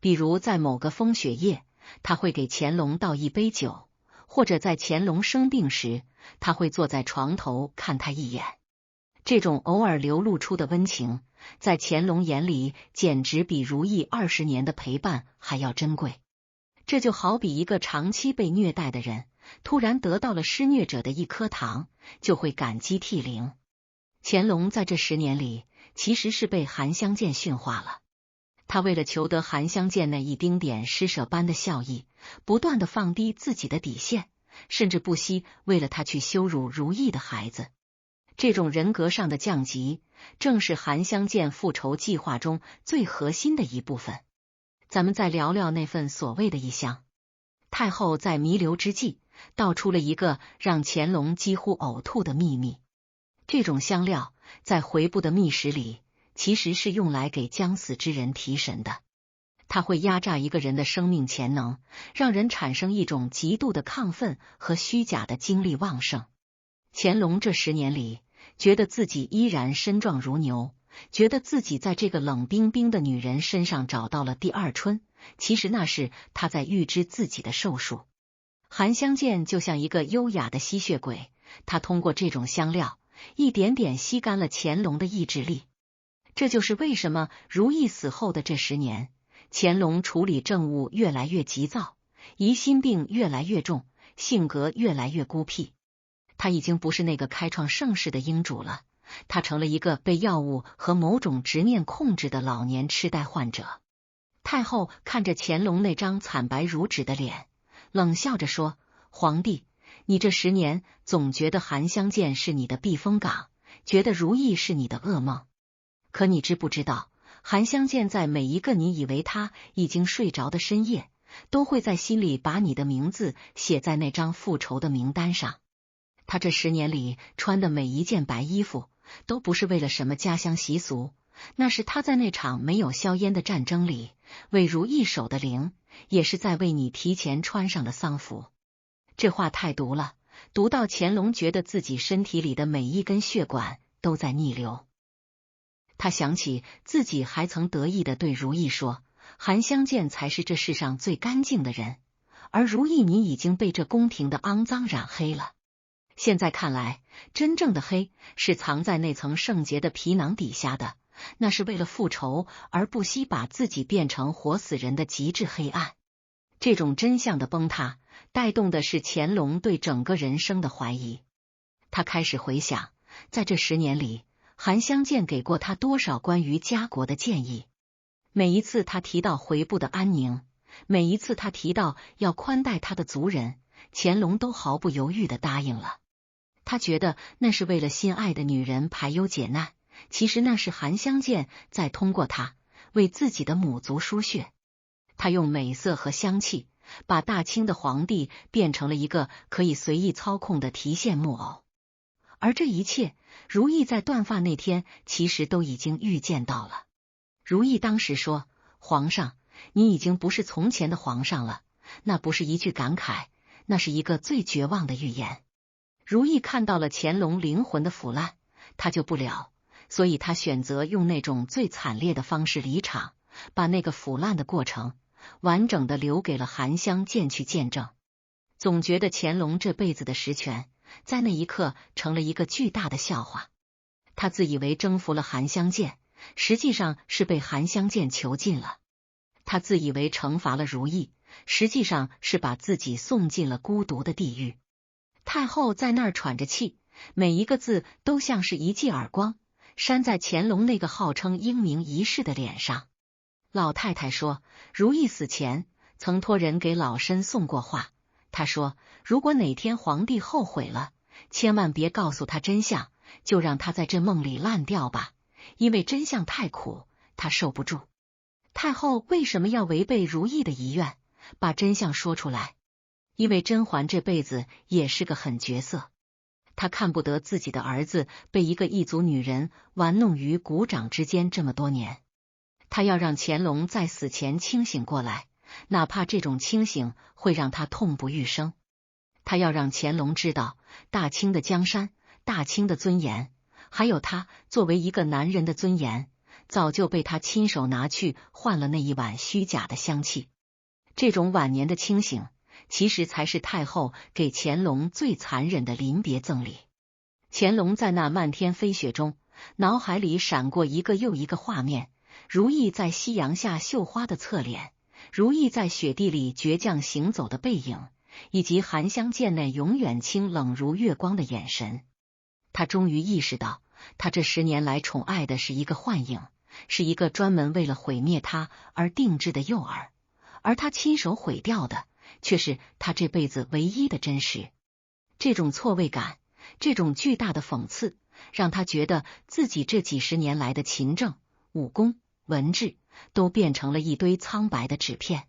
Speaker 1: 比如在某个风雪夜，他会给乾隆倒一杯酒，或者在乾隆生病时，他会坐在床头看他一眼。这种偶尔流露出的温情，在乾隆眼里简直比如意20年的陪伴还要珍贵。这就好比一个长期被虐待的人，突然得到了施虐者的一颗糖，就会感激涕零。乾隆在这10年里，其实是被韩香见驯化了。他为了求得韩香见那一丁点施舍般的笑意，不断的放低自己的底线，甚至不惜为了他去羞辱如意的孩子。这种人格上的降级，正是韩香见复仇计划中最核心的一部分。咱们再聊聊那份所谓的异香。太后在弥留之际，道出了一个让乾隆几乎呕吐的秘密。这种香料在回部的秘史里，其实是用来给将死之人提神的。它会压榨一个人的生命潜能，让人产生一种极度的亢奋和虚假的精力旺盛。乾隆这10年里，觉得自己依然身壮如牛，觉得自己在这个冷冰冰的女人身上找到了第二春，其实那是他在预知自己的寿数。韩香见就像一个优雅的吸血鬼，他通过这种香料，一点点吸干了乾隆的意志力。这就是为什么如意死后的这10年，乾隆处理政务越来越急躁，疑心病越来越重，性格越来越孤僻。他已经不是那个开创盛世的英主了，他成了一个被药物和某种执念控制的老年痴呆患者。太后看着乾隆那张惨白如纸的脸，冷笑着说：“皇帝，你这10年总觉得韩香见是你的避风港，觉得如意是你的噩梦。可你知不知道，韩香见在每一个你以为他已经睡着的深夜，都会在心里把你的名字写在那张复仇的名单上。他这10年里穿的每一件白衣服，都不是为了什么家乡习俗，那是他在那场没有硝烟的战争里为如意守的灵，也是在为你提前穿上的丧服。”这话太毒了，毒到乾隆觉得自己身体里的每一根血管都在逆流。他想起自己还曾得意地对如意说，韩香见才是这世上最干净的人，而如意你已经被这宫廷的肮脏染黑了。现在看来，真正的黑是藏在那层圣洁的皮囊底下的，那是为了复仇而不惜把自己变成活死人的极致黑暗。这种真相的崩塌，带动的是乾隆对整个人生的怀疑。他开始回想，在这10年里，韩香见给过他多少关于家国的建议。每一次他提到回部的安宁，每一次他提到要宽待他的族人，乾隆都毫不犹豫地答应了。他觉得那是为了心爱的女人排忧解难，其实那是韩香见在通过他为自己的母族输血。他用美色和香气，把大清的皇帝变成了一个可以随意操控的提线木偶。而这一切，如意在断发那天其实都已经预见到了。如意当时说：“皇上，你已经不是从前的皇上了。”那不是一句感慨，那是一个最绝望的预言。如意看到了乾隆灵魂的腐烂，他救不了，所以他选择用那种最惨烈的方式离场，把那个腐烂的过程完整的留给了韩香见去见证。总觉得乾隆这辈子的实权，在那一刻成了一个巨大的笑话。他自以为征服了韩香见，实际上是被韩香见囚禁了。他自以为惩罚了如意，实际上是把自己送进了孤独的地狱。太后在那儿喘着气，每一个字都像是一记耳光，扇在乾隆那个号称英明一世的脸上。老太太说，如意死前曾托人给老身送过话，他说，如果哪天皇帝后悔了，千万别告诉他真相，就让他在这梦里烂掉吧，因为真相太苦，他受不住。太后为什么要违背如意的遗愿，把真相说出来？因为甄嬛这辈子也是个狠角色，她看不得自己的儿子被一个异族女人玩弄于股掌之间这么多年，她要让乾隆在死前清醒过来，哪怕这种清醒会让他痛不欲生。他要让乾隆知道，大清的江山、大清的尊严，还有他作为一个男人的尊严，早就被他亲手拿去换了那一碗虚假的香气。这种晚年的清醒，其实才是太后给乾隆最残忍的临别赠礼。乾隆在那漫天飞雪中，脑海里闪过一个又一个画面：如意在夕阳下绣花的侧脸，如意在雪地里倔强行走的背影，以及韩香见那永远清冷如月光的眼神。他终于意识到，他这10年来宠爱的是一个幻影，是一个专门为了毁灭他而定制的诱饵，而他亲手毁掉的，却是他这辈子唯一的真实。这种错位感，这种巨大的讽刺，让他觉得自己这几十年来的勤政、武功、文治，都变成了一堆苍白的纸片。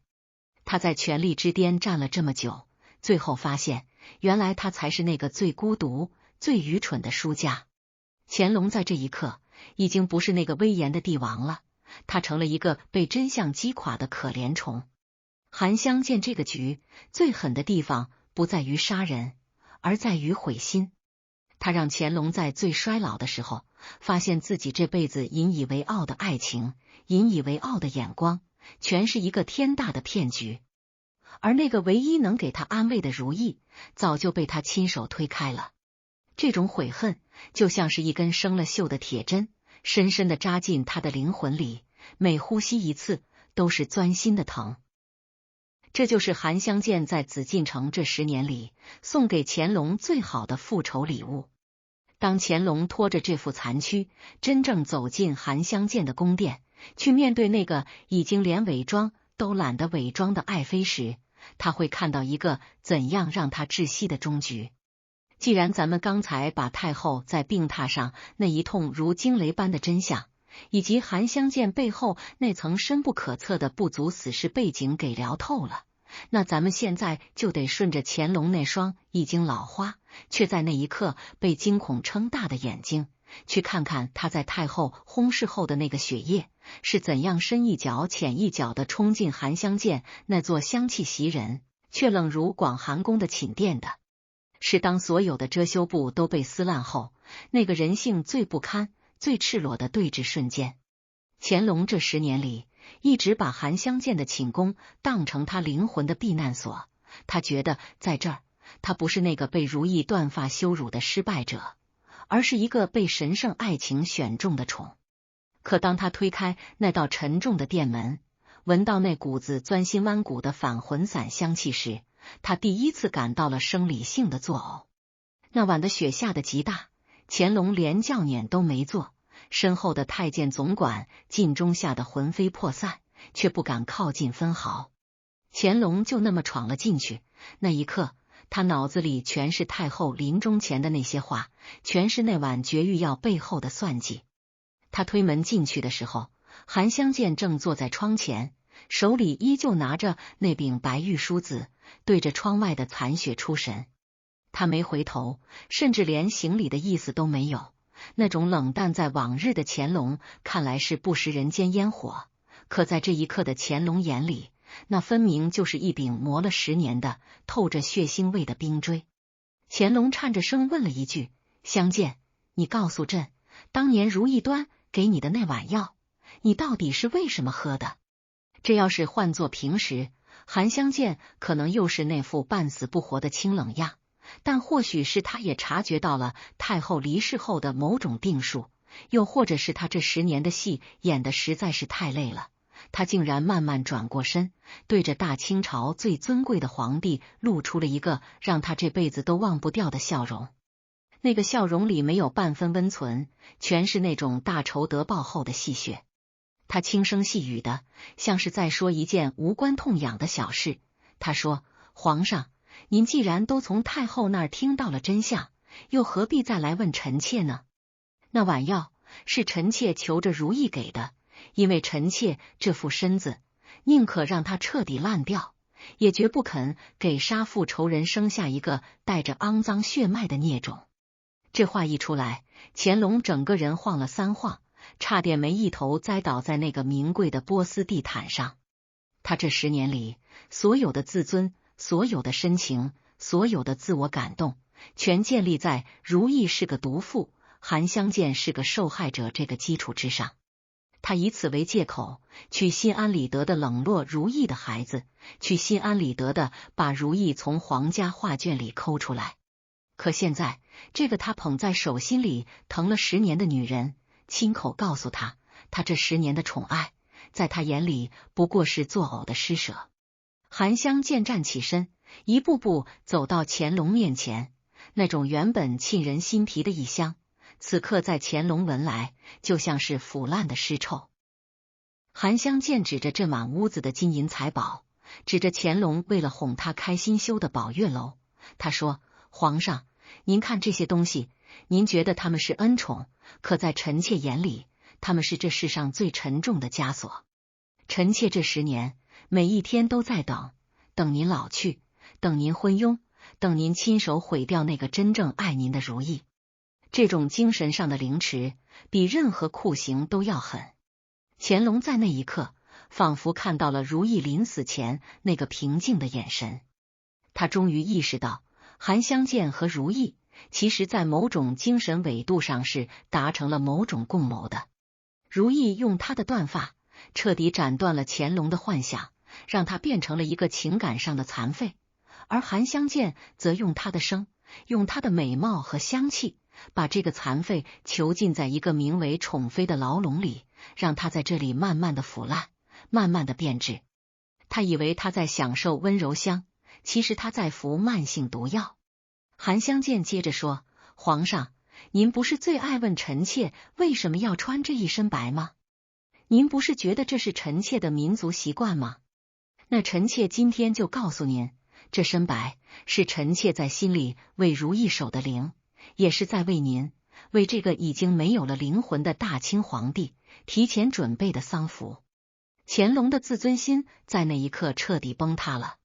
Speaker 1: 他在权力之巅站了这么久，最后发现，原来他才是那个最孤独、最愚蠢的输家。乾隆在这一刻已经不是那个威严的帝王了，他成了一个被真相击垮的可怜虫。韩香见这个局最狠的地方不在于杀人，而在于毁心。他让乾隆在最衰老的时候，发现自己这辈子引以为傲的爱情、引以为傲的眼光，全是一个天大的骗局。而那个唯一能给他安慰的如意，早就被他亲手推开了。这种悔恨就像是一根生了锈的铁针，深深地扎进他的灵魂里，每呼吸一次都是钻心的疼。这就是韩香见在紫禁城这10年里送给乾隆最好的复仇礼物。当乾隆拖着这副残躯真正走进韩香见的宫殿，去面对那个已经连伪装都懒得伪装的爱妃时，他会看到一个怎样让他窒息的终局。既然咱们刚才把太后在病榻上那一通如惊雷般的真相，以及韩香见背后那层深不可测的不足死士背景给聊透了，那咱们现在就得顺着乾隆那双已经老花，却在那一刻被惊恐撑大的眼睛，去看看他在太后薨逝后的那个血液是怎样深一脚浅一脚的冲进韩香见那座香气袭人却冷如广寒宫的寝殿的。是当所有的遮羞布都被撕烂后，那个人性最不堪、最赤裸的对峙瞬间。乾隆这10年里，一直把韩香见的寝宫当成他灵魂的避难所。他觉得在这儿，他不是那个被如意断发羞辱的失败者，而是一个被神圣爱情选中的宠。可当他推开那道沉重的殿门，闻到那股子钻心剜骨的返魂散香气时，他第一次感到了生理性的作呕。那晚的雪下得极大，乾隆连轿辇都没坐，身后的太监总管尽忠吓得魂飞魄散，却不敢靠近分毫。乾隆就那么闯了进去，那一刻，他脑子里全是太后临终前的那些话，全是那碗绝育药背后的算计。他推门进去的时候，韩香见正坐在窗前，手里依旧拿着那柄白玉梳子，对着窗外的残雪出神。他没回头，甚至连行礼的意思都没有。那种冷淡在往日的乾隆看来是不食人间烟火，可在这一刻的乾隆眼里，那分明就是一柄磨了10年的透着血腥味的冰锥。乾隆颤着声问了一句：香见，你告诉朕，当年如意端给你的那碗药，你到底是为什么喝的？这要是换作平时，韩香见可能又是那副半死不活的清冷样，但或许是他也察觉到了太后离世后的某种定数，又或者是他这10年的戏演得实在是太累了，他竟然慢慢转过身，对着大清朝最尊贵的皇帝露出了一个让他这辈子都忘不掉的笑容。那个笑容里没有半分温存，全是那种大仇得报后的戏谑。他轻声细语的，像是在说一件无关痛痒的小事。他说：皇上，您既然都从太后那儿听到了真相，又何必再来问臣妾呢？那碗药是臣妾求着如意给的，因为臣妾这副身子，宁可让它彻底烂掉，也绝不肯给杀父仇人生下一个带着肮脏血脉的孽种。这话一出来，乾隆整个人晃了3晃，差点没一头栽倒在那个名贵的波斯地毯上。他这10年里，所有的自尊，所有的深情，所有的自我感动，全建立在如意是个毒妇，韩香见是个受害者这个基础之上。他以此为借口，去心安理得的冷落如意的孩子，去心安理得的把如意从皇家画卷里抠出来。可现在，这个他捧在手心里疼了10年的女人，亲口告诉他，他这10年的宠爱，在他眼里不过是作呕的施舍。韩香见站起身，一步步走到乾隆面前，那种原本沁人心脾的异香，此刻在乾隆闻来，就像是腐烂的尸臭。韩香见指着这满屋子的金银财宝，指着乾隆为了哄他开心修的宝月楼，他说：“皇上，您看这些东西，您觉得他们是恩宠，可在臣妾眼里，他们是这世上最沉重的枷锁。臣妾这10年，每一天都在等您老去，等您昏庸，等您亲手毁掉那个真正爱您的如意。这种精神上的凌迟，比任何酷刑都要狠。”乾隆在那一刻，仿佛看到了如意临死前那个平静的眼神。他终于意识到，韩香见和如意，其实在某种精神纬度上是达成了某种共谋的。如意用她的断发，彻底斩断了乾隆的幻想，让他变成了一个情感上的残废；而韩香见则用她的生，用她的美貌和香气，把这个残废囚禁在一个名为宠妃的牢笼里，让他在这里慢慢的腐烂，慢慢的变质。他以为他在享受温柔乡，其实他在服慢性毒药。韩香见接着说：“皇上，您不是最爱问臣妾为什么要穿这一身白吗？您不是觉得这是臣妾的民族习惯吗？那臣妾今天就告诉您，这身白是臣妾在心里为如意守的灵，也是在为您，为这个已经没有了灵魂的大清皇帝提前准备的丧服。”乾隆的自尊心在那一刻彻底崩塌了。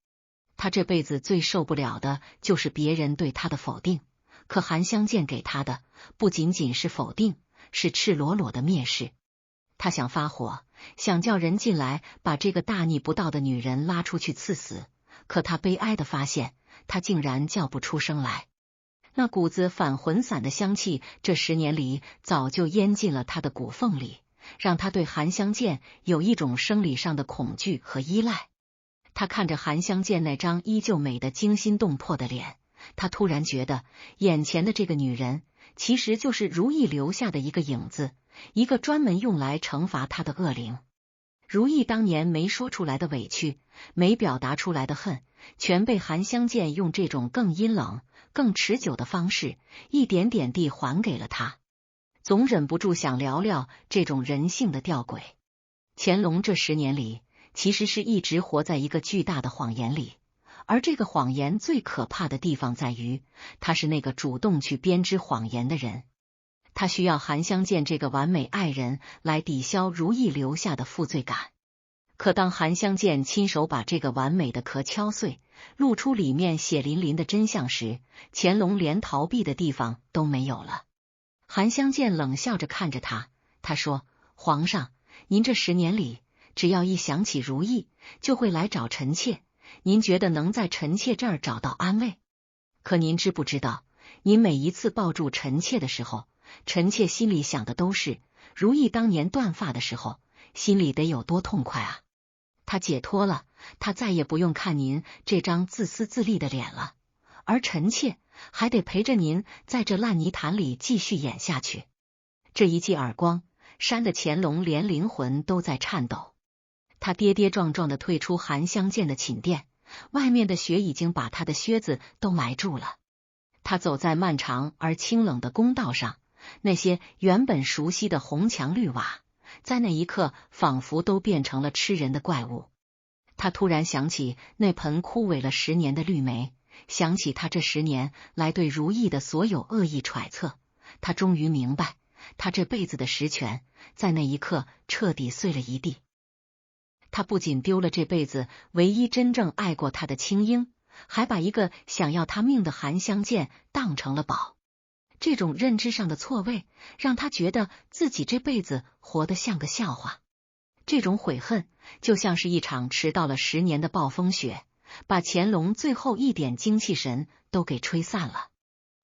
Speaker 1: 他这辈子最受不了的就是别人对他的否定，可韩香见给他的不仅仅是否定，是赤裸裸的蔑视。他想发火，想叫人进来把这个大逆不道的女人拉出去赐死，可他悲哀的发现，他竟然叫不出声来。那股子返魂散的香气，这10年里早就淹进了他的骨缝里，让他对韩香见有一种生理上的恐惧和依赖。他看着韩香见那张依旧美得惊心动魄的脸，他突然觉得眼前的这个女人其实就是如意留下的一个影子，一个专门用来惩罚他的恶灵。如意当年没说出来的委屈，没表达出来的恨，全被韩香见用这种更阴冷、更持久的方式，一点点地还给了他。总忍不住想聊聊这种人性的吊诡。乾隆这10年里，其实是一直活在一个巨大的谎言里，而这个谎言最可怕的地方在于，他是那个主动去编织谎言的人。他需要韩香见这个完美爱人来抵消如意留下的负罪感。可当韩香见亲手把这个完美的壳敲碎，露出里面血淋淋的真相时，乾隆连逃避的地方都没有了。韩香见冷笑着看着他，他说：“皇上，您这10年里，只要一想起如意，就会来找臣妾，您觉得能在臣妾这儿找到安慰？可您知不知道，您每一次抱住臣妾的时候，臣妾心里想的都是如意当年断发的时候，心里得有多痛快啊！他解脱了，他再也不用看您这张自私自利的脸了，而臣妾还得陪着您在这烂泥潭里继续演下去。”这一记耳光扇得乾隆连灵魂都在颤抖。他跌跌撞撞地退出韩香见的寝殿，外面的雪已经把他的靴子都埋住了。他走在漫长而清冷的公道上，那些原本熟悉的红墙绿瓦，在那一刻仿佛都变成了吃人的怪物。他突然想起那盆枯萎了10年的绿莓，想起他这10年来对如意的所有恶意揣测，他终于明白，他这辈子的实权在那一刻彻底碎了一地。他不仅丢了这辈子唯一真正爱过他的青樱，还把一个想要他命的韩香见当成了宝。这种认知上的错位，让他觉得自己这辈子活得像个笑话。这种悔恨，就像是一场迟到了10年的暴风雪，把乾隆最后一点精气神都给吹散了。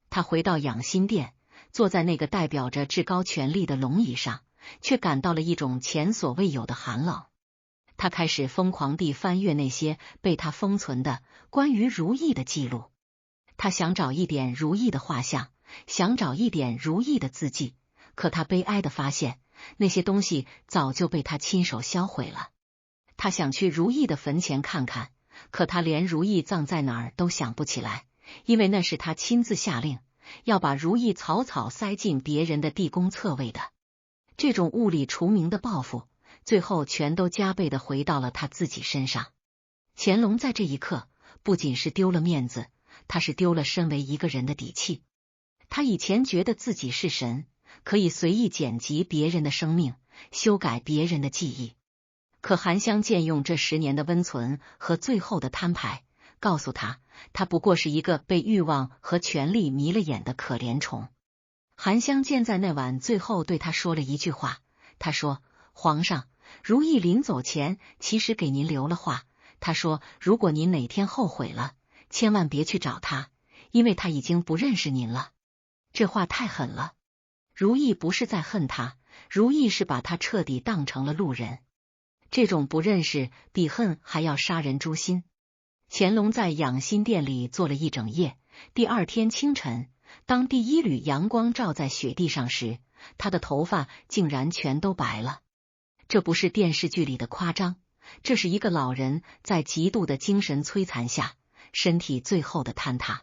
Speaker 1: 他回到养心殿，坐在那个代表着至高权力的龙椅上，却感到了一种前所未有的寒冷。他开始疯狂地翻阅那些被他封存的关于如意的记录，他想找一点如意的画像，想找一点如意的字迹，可他悲哀地发现，那些东西早就被他亲手销毁了。他想去如意的坟前看看，可他连如意葬在哪儿都想不起来，因为那是他亲自下令要把如意草草塞进别人的地宫侧位的。这种物理除名的报复，最后全都加倍的回到了他自己身上。乾隆在这一刻不仅是丢了面子，他是丢了身为一个人的底气。他以前觉得自己是神，可以随意剪辑别人的生命，修改别人的记忆。可韩香见用这10年的温存和最后的摊牌，告诉他，他不过是一个被欲望和权力迷了眼的可怜虫。韩香见在那晚最后对他说了一句话，他说：“皇上，如意临走前其实给您留了话，他说如果您哪天后悔了，千万别去找他，因为他已经不认识您了。”这话太狠了。如意不是在恨他，如意是把他彻底当成了路人。这种不认识比恨还要杀人诛心。乾隆在养心殿里坐了一整夜，第二天清晨，当第一缕阳光照在雪地上时，他的头发竟然全都白了。这不是电视剧里的夸张，这是一个老人在极度的精神摧残下，身体最后的坍塌。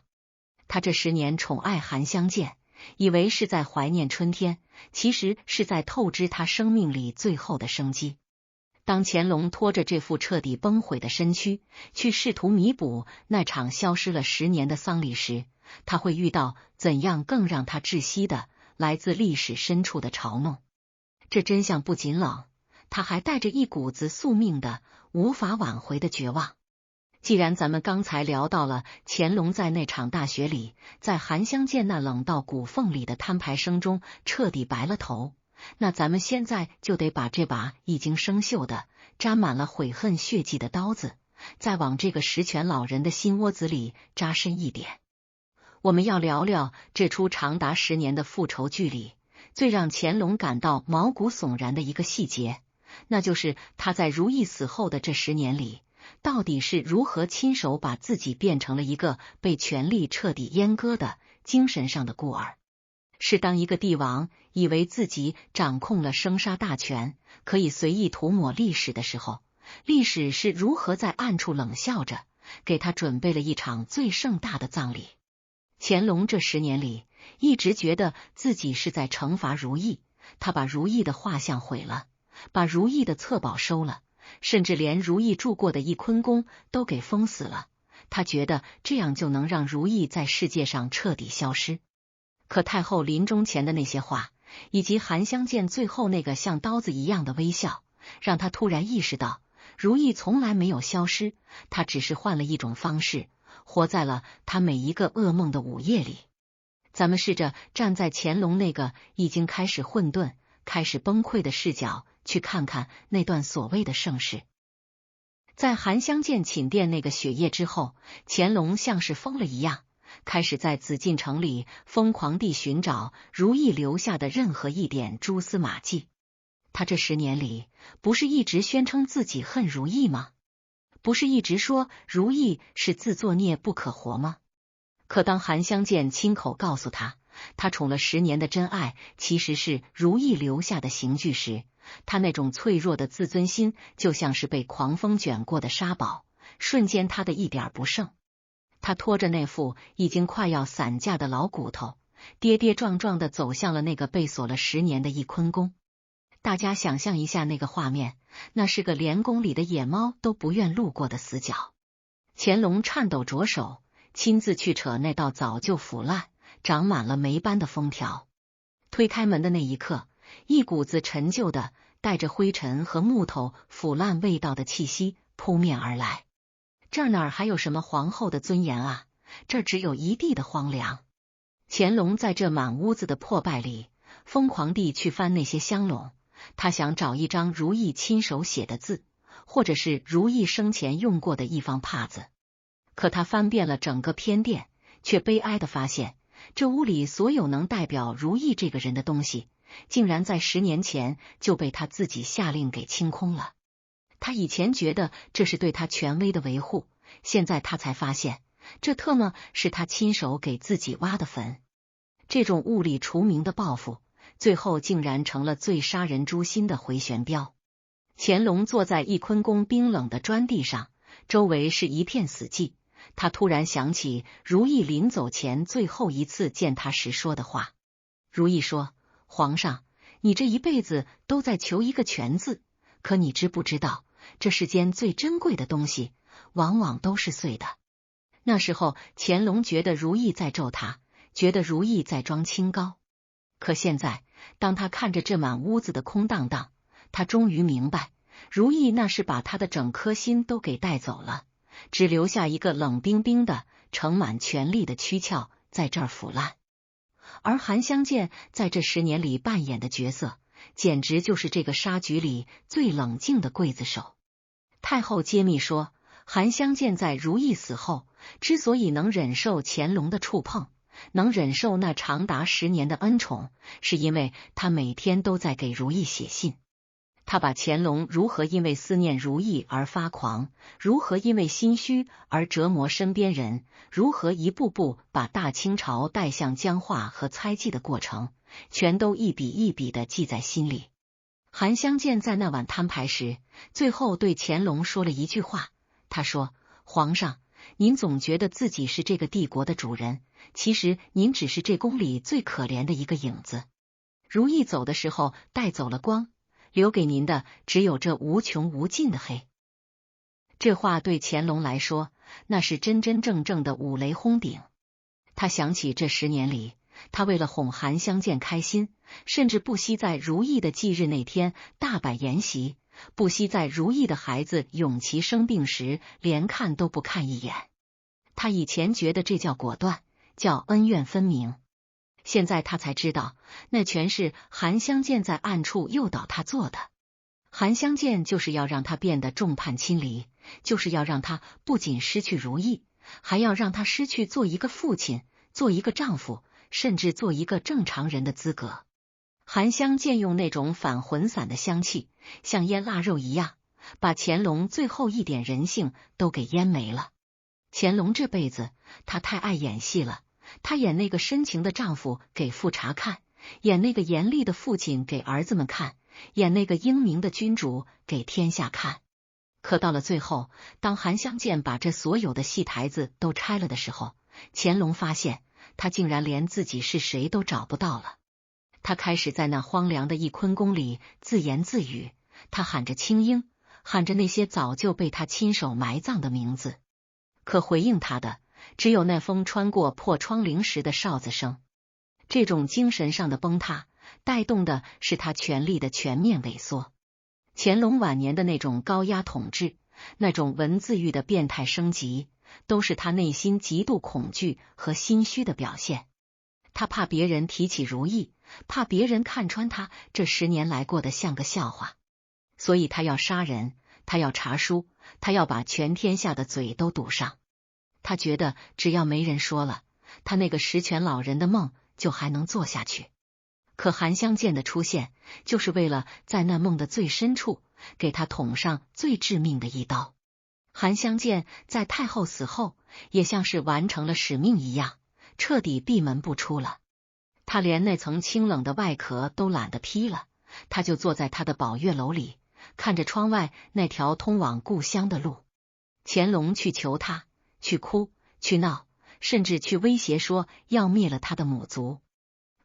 Speaker 1: 他这10年宠爱韩香见，以为是在怀念春天，其实是在透支他生命里最后的生机。当乾隆拖着这副彻底崩毁的身躯去试图弥补那场消失了10年的丧礼时，他会遇到怎样更让他窒息的来自历史深处的嘲弄。这真相不仅冷，他还带着一股子宿命的无法挽回的绝望。既然咱们刚才聊到了乾隆在那场大雪里，在韩香见那冷到骨缝里的摊牌声中彻底白了头，那咱们现在就得把这把已经生锈的、沾满了悔恨血迹的刀子，再往这个实权老人的心窝子里扎深一点。我们要聊聊这出长达10年的复仇剧里，最让乾隆感到毛骨悚然的一个细节，那就是他在如意死后的这10年里，到底是如何亲手把自己变成了一个被权力彻底阉割的精神上的孤儿。是当一个帝王以为自己掌控了生杀大权，可以随意涂抹历史的时候，历史是如何在暗处冷笑着给他准备了一场最盛大的葬礼。乾隆这10年里一直觉得自己是在惩罚如意，他把如意的画像毁了，把如意的册宝收了，甚至连如意住过的翊坤宫都给封死了。他觉得这样就能让如意在世界上彻底消失。可太后临终前的那些话，以及韩香见最后那个像刀子一样的微笑，让他突然意识到，如意从来没有消失，他只是换了一种方式，活在了他每一个噩梦的午夜里。咱们试着站在乾隆那个已经开始混沌、开始崩溃的视角，去看看那段所谓的盛世。在韩香见寝殿那个雪夜之后，乾隆像是疯了一样，开始在紫禁城里疯狂地寻找如意留下的任何一点蛛丝马迹。他这10年里，不是一直宣称自己恨如意吗？不是一直说如意是自作孽不可活吗？可当韩香见亲口告诉他，他宠了10年的真爱其实是如意留下的刑具时，他那种脆弱的自尊心就像是被狂风卷过的沙堡，瞬间塌得一点不剩。他拖着那副已经快要散架的老骨头，跌跌撞撞地走向了那个被锁了10年的翊坤宫。大家想象一下那个画面，那是个连宫里的野猫都不愿路过的死角。乾隆颤抖着手，亲自去扯那道早就腐烂、长满了霉斑的封条。推开门的那一刻，一股子陈旧的、带着灰尘和木头腐烂味道的气息扑面而来。这儿哪儿还有什么皇后的尊严啊？这儿只有一地的荒凉。乾隆在这满屋子的破败里，疯狂地去翻那些香笼，他想找一张如意亲手写的字，或者是如意生前用过的一方帕子。可他翻遍了整个偏殿，却悲哀地发现，这屋里所有能代表如意这个人的东西，竟然在10年前就被他自己下令给清空了。他以前觉得这是对他权威的维护，现在他才发现，这特么是他亲手给自己挖的坟。这种物理除名的报复，最后竟然成了最杀人诛心的回旋镖。乾隆坐在翊坤宫冰冷的砖地上，周围是一片死寂。他突然想起如意临走前最后一次见他时说的话。如意说：“皇上，你这一辈子都在求一个权字，可你知不知道，这世间最珍贵的东西，往往都是碎的。”那时候，乾隆觉得如意在咒他，觉得如意在装清高。可现在，当他看着这满屋子的空荡荡，他终于明白，如意那是把他的整颗心都给带走了，只留下一个冷冰冰的、盛满权力的躯壳在这儿腐烂。而韩香见在这10年里扮演的角色，简直就是这个杀局里最冷静的刽子手。太后揭秘说，韩香见在如意死后，之所以能忍受乾隆的触碰，能忍受那长达10年的恩宠，是因为他每天都在给如意写信。他把乾隆如何因为思念如意而发狂，如何因为心虚而折磨身边人，如何一步步把大清朝带向僵化和猜忌的过程，全都一笔一笔地记在心里。韩香见在那晚摊牌时，最后对乾隆说了一句话，他说：“皇上，您总觉得自己是这个帝国的主人，其实您只是这宫里最可怜的一个影子。如意走的时候带走了光，留给您的只有这无穷无尽的黑。”这话对乾隆来说，那是真真正正的五雷轰顶。他想起这10年里，他为了哄韩香见开心，甚至不惜在如意的忌日那天大摆筵席，不惜在如意的孩子永琪生病时连看都不看一眼。他以前觉得这叫果断，叫恩怨分明。现在他才知道，那全是韩香见在暗处诱导他做的。韩香见就是要让他变得众叛亲离，就是要让他不仅失去如意，还要让他失去做一个父亲、做一个丈夫，甚至做一个正常人的资格。韩香见用那种反魂散的香气，像腌腊肉一样，把乾隆最后一点人性都给腌没了。乾隆这辈子，他太爱演戏了。他演那个深情的丈夫给富察看，演那个严厉的父亲给儿子们看，演那个英明的君主给天下看。可到了最后，当韩香见把这所有的戏台子都拆了的时候，乾隆发现他竟然连自己是谁都找不到了。他开始在那荒凉的翊坤宫里自言自语，他喊着青樱，喊着那些早就被他亲手埋葬的名字，可回应他的只有那风穿过破窗棂时的哨子声。这种精神上的崩塌，带动的是他权力的全面萎缩。乾隆晚年的那种高压统治，那种文字狱的变态升级，都是他内心极度恐惧和心虚的表现。他怕别人提起如意，怕别人看穿他这10年来过得像个笑话，所以他要杀人，他要查书，他要把全天下的嘴都堵上。他觉得只要没人说了，他那个十全老人的梦就还能做下去。可韩香见的出现，就是为了在那梦的最深处给他捅上最致命的一刀。韩香见在太后死后，也像是完成了使命一样，彻底闭门不出了。他连那层清冷的外壳都懒得披了，他就坐在他的宝月楼里，看着窗外那条通往故乡的路。乾隆去求他，去哭，去闹，甚至去威胁说要灭了他的母族。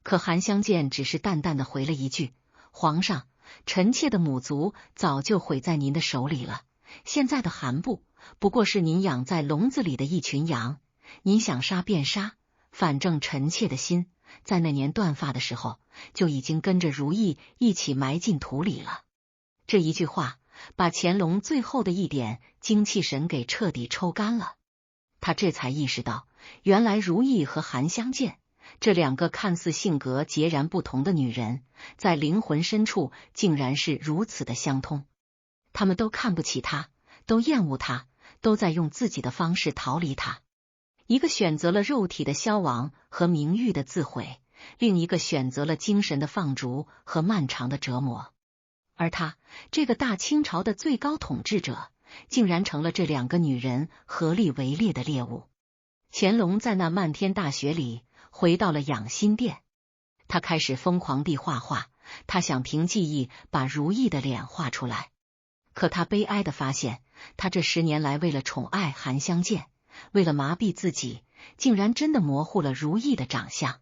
Speaker 1: 可韩香见只是淡淡的回了一句：“皇上，臣妾的母族早就毁在您的手里了，现在的韩部不过是您养在笼子里的一群羊，你想杀便杀，反正臣妾的心在那年断发的时候就已经跟着如意一起埋进土里了。这一句话把乾隆最后的一点精气神给彻底抽干了。他这才意识到，原来如意和韩香见这两个看似性格截然不同的女人，在灵魂深处竟然是如此的相通。他们都看不起他，都厌恶他，都在用自己的方式逃离他。一个选择了肉体的消亡和名誉的自毁，另一个选择了精神的放逐和漫长的折磨。而他，这个大清朝的最高统治者，竟然成了这两个女人合力围猎的猎物。乾隆在那漫天大雪里回到了养心殿，他开始疯狂地画画，他想凭记忆把如意的脸画出来。可他悲哀地发现，他这10年来为了宠爱韩香见，为了麻痹自己，竟然真的模糊了如意的长相。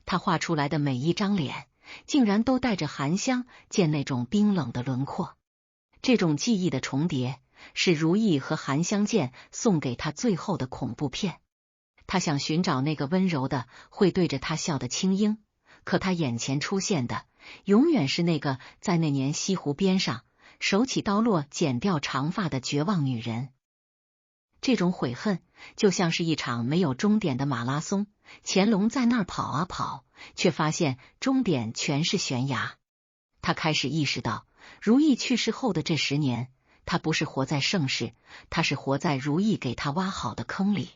Speaker 1: 他画出来的每一张脸，竟然都带着韩香见那种冰冷的轮廓。这种记忆的重叠，是如意和韩香见送给他最后的恐怖片。他想寻找那个温柔的，会对着他笑的青樱，可他眼前出现的，永远是那个在那年西湖边上手起刀落剪掉长发的绝望女人。这种悔恨就像是一场没有终点的马拉松，乾隆在那儿跑啊跑，却发现终点全是悬崖。他开始意识到，如意去世后的这10年，他不是活在盛世，他是活在如意给他挖好的坑里。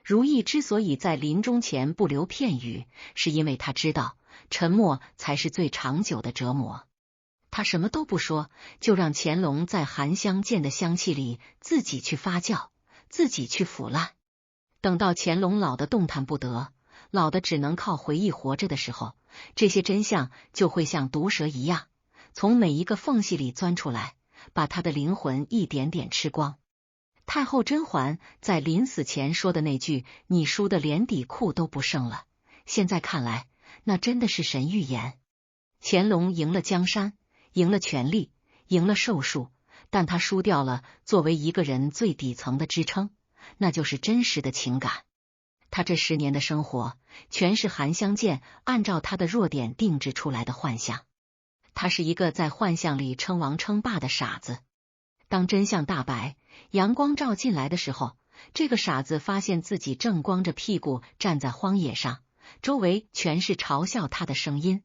Speaker 1: 如意之所以在临终前不留片语，是因为他知道沉默才是最长久的折磨。他什么都不说，就让乾隆在韩香见的香气里自己去发酵，自己去腐烂。等到乾隆老得动弹不得，老的只能靠回忆活着的时候，这些真相就会像毒蛇一样，从每一个缝隙里钻出来，把他的灵魂一点点吃光。太后甄嬛在临死前说的那句“你输得连底裤都不剩了”，现在看来，那真的是神预言。乾隆赢了江山，赢了权力，赢了寿数，但他输掉了作为一个人最底层的支撑，那就是真实的情感。他这10年的生活，全是韩香见按照他的弱点定制出来的幻象。他是一个在幻象里称王称霸的傻子。当真相大白，阳光照进来的时候，这个傻子发现自己正光着屁股站在荒野上，周围全是嘲笑他的声音。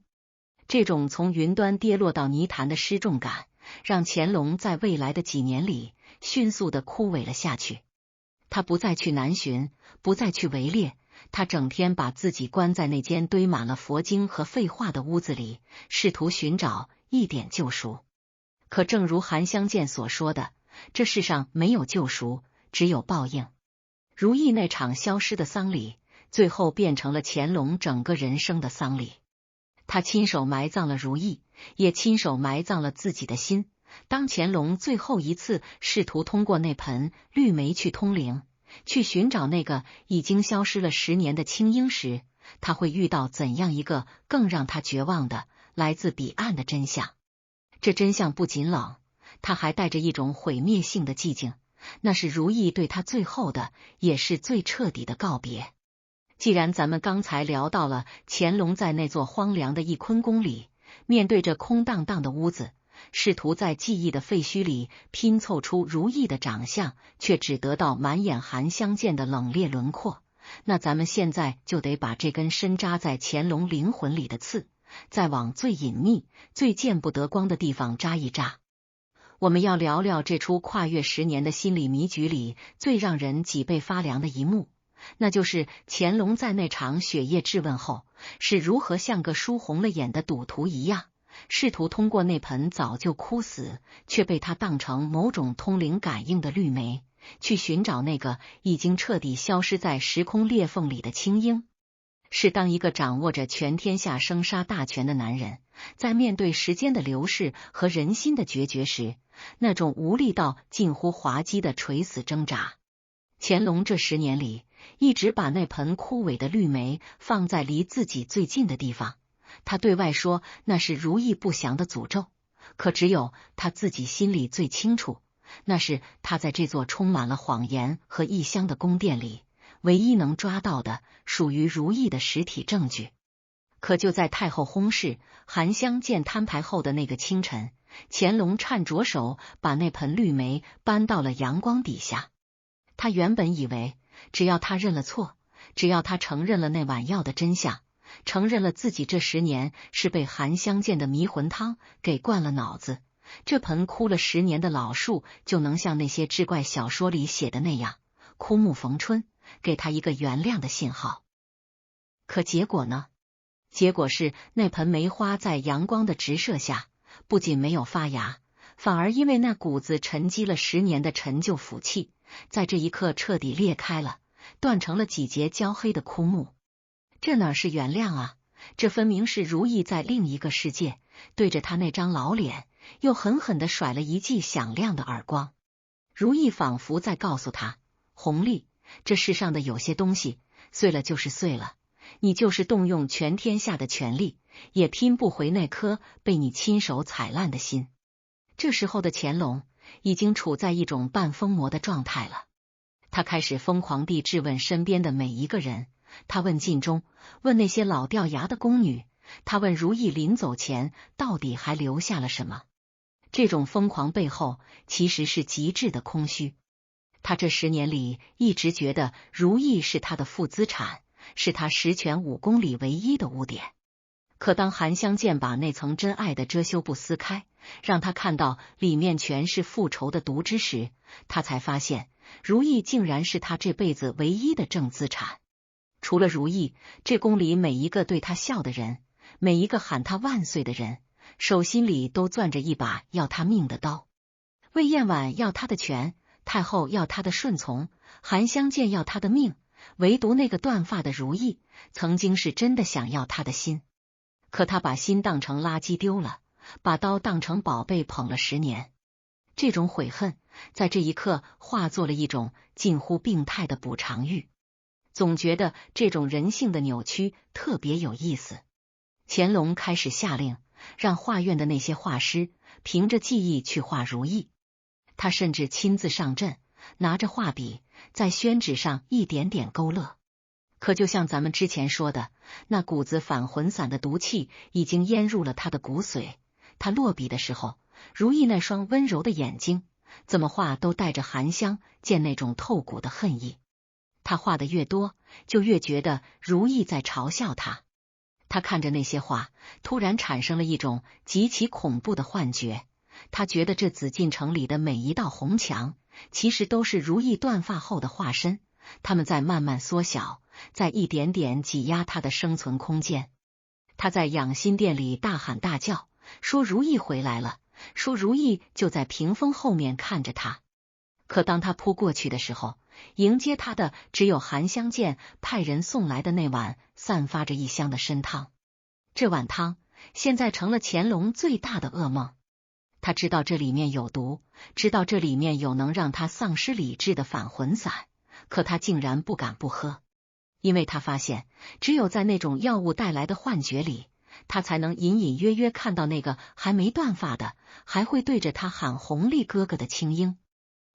Speaker 1: 这种从云端跌落到泥潭的失重感，让乾隆在未来的几年里迅速的枯萎了下去。他不再去南巡，不再去围猎，他整天把自己关在那间堆满了佛经和废话的屋子里，试图寻找一点救赎。可正如韩香见所说的，这世上没有救赎，只有报应。如意那场消失的丧礼，最后变成了乾隆整个人生的丧礼。他亲手埋葬了如意，也亲手埋葬了自己的心。当乾隆最后一次试图通过那盆绿梅去通灵，去寻找那个已经消失了10年的青樱时，他会遇到怎样一个更让他绝望的来自彼岸的真相？这真相不仅冷，它还带着一种毁灭性的寂静，那是如意对他最后的，也是最彻底的告别。既然咱们刚才聊到了乾隆在那座荒凉的翊坤宫里，面对着空荡荡的屋子，试图在记忆的废墟里拼凑出如意的长相，却只得到满眼寒相见的冷冽轮廓，那咱们现在就得把这根深扎在乾隆灵魂里的刺，再往最隐秘、最见不得光的地方扎一扎。我们要聊聊这出跨越10年的心理迷局里最让人脊背发凉的一幕，那就是乾隆在那场雪夜质问后，是如何像个输红了眼的赌徒一样，试图通过那盆早就枯死却被他当成某种通灵感应的绿梅，去寻找那个已经彻底消失在时空裂缝里的青樱。是当一个掌握着全天下生杀大权的男人，在面对时间的流逝和人心的决绝时，那种无力到近乎滑稽的垂死挣扎。乾隆这10年里，一直把那盆枯萎的绿梅放在离自己最近的地方。他对外说那是如意不祥的诅咒，可只有他自己心里最清楚，那是他在这座充满了谎言和异香的宫殿里，唯一能抓到的属于如意的实体证据。可就在太后薨逝、韩湘剑摊牌后的那个清晨，乾隆颤着手把那盆绿梅搬到了阳光底下。他原本以为，只要他认了错，只要他承认了那碗药的真相，承认了自己这10年是被韩湘剑的迷魂汤给灌了脑子，这盆枯了10年的老树就能像那些志怪小说里写的那样，枯木逢春，给他一个原谅的信号。可结果呢？结果是那盆梅花在阳光的直射下，不仅没有发芽，反而因为那股子沉积了10年的陈旧腐气，在这一刻彻底裂开了，断成了几节焦黑的枯木。这哪是原谅啊？这分明是如意在另一个世界，对着他那张老脸，又狠狠地甩了一记响亮的耳光。如意仿佛在告诉他，弘历，这世上的有些东西，碎了就是碎了，你就是动用全天下的权力，也拼不回那颗被你亲手踩烂的心。这时候的乾隆已经处在一种半疯魔的状态了，他开始疯狂地质问身边的每一个人。他问晋中，问那些老掉牙的宫女，他问如意临走前到底还留下了什么。这种疯狂背后其实是极致的空虚。他这10年里一直觉得如意是他的负资产，是他10全武功里唯一的污点。可当韩湘剑把那层真爱的遮羞布撕开，让他看到里面全是复仇的毒汁时，他才发现如意竟然是他这辈子唯一的正资产。除了如意，这宫里每一个对他笑的人，每一个喊他万岁的人，手心里都攥着一把要他命的刀。魏嬿婉要他的权，太后要他的顺从，韩湘剑要他的命，唯独那个断发的如意，曾经是真的想要他的心。可他把心当成垃圾丢了，把刀当成宝贝捧了10年。这种悔恨，在这一刻化作了一种近乎病态的补偿欲。总觉得这种人性的扭曲特别有意思。乾隆开始下令，让画院的那些画师凭着技艺去画如意。他甚至亲自上阵，拿着画笔在宣纸上一点点勾勒。可就像咱们之前说的，那股子返魂散的毒气已经淹入了他的骨髓。他落笔的时候，如意那双温柔的眼睛，怎么画都带着韩湘剑那种透骨的恨意。他画的越多，就越觉得如意在嘲笑他。他看着那些画，突然产生了一种极其恐怖的幻觉。他觉得这紫禁城里的每一道红墙，其实都是如意断发后的化身，他们在慢慢缩小，在一点点挤压他的生存空间。他在养心殿里大喊大叫，说如意回来了，说如意就在屏风后面看着他。可当他扑过去的时候，迎接他的只有韩湘剑派人送来的那碗散发着异香的参汤。这碗汤现在成了乾隆最大的噩梦。他知道这里面有毒，知道这里面有能让他丧失理智的返魂散，可他竟然不敢不喝，因为他发现只有在那种药物带来的幻觉里，他才能隐隐约约看到那个还没断发的，还会对着他喊弘历哥哥的青樱。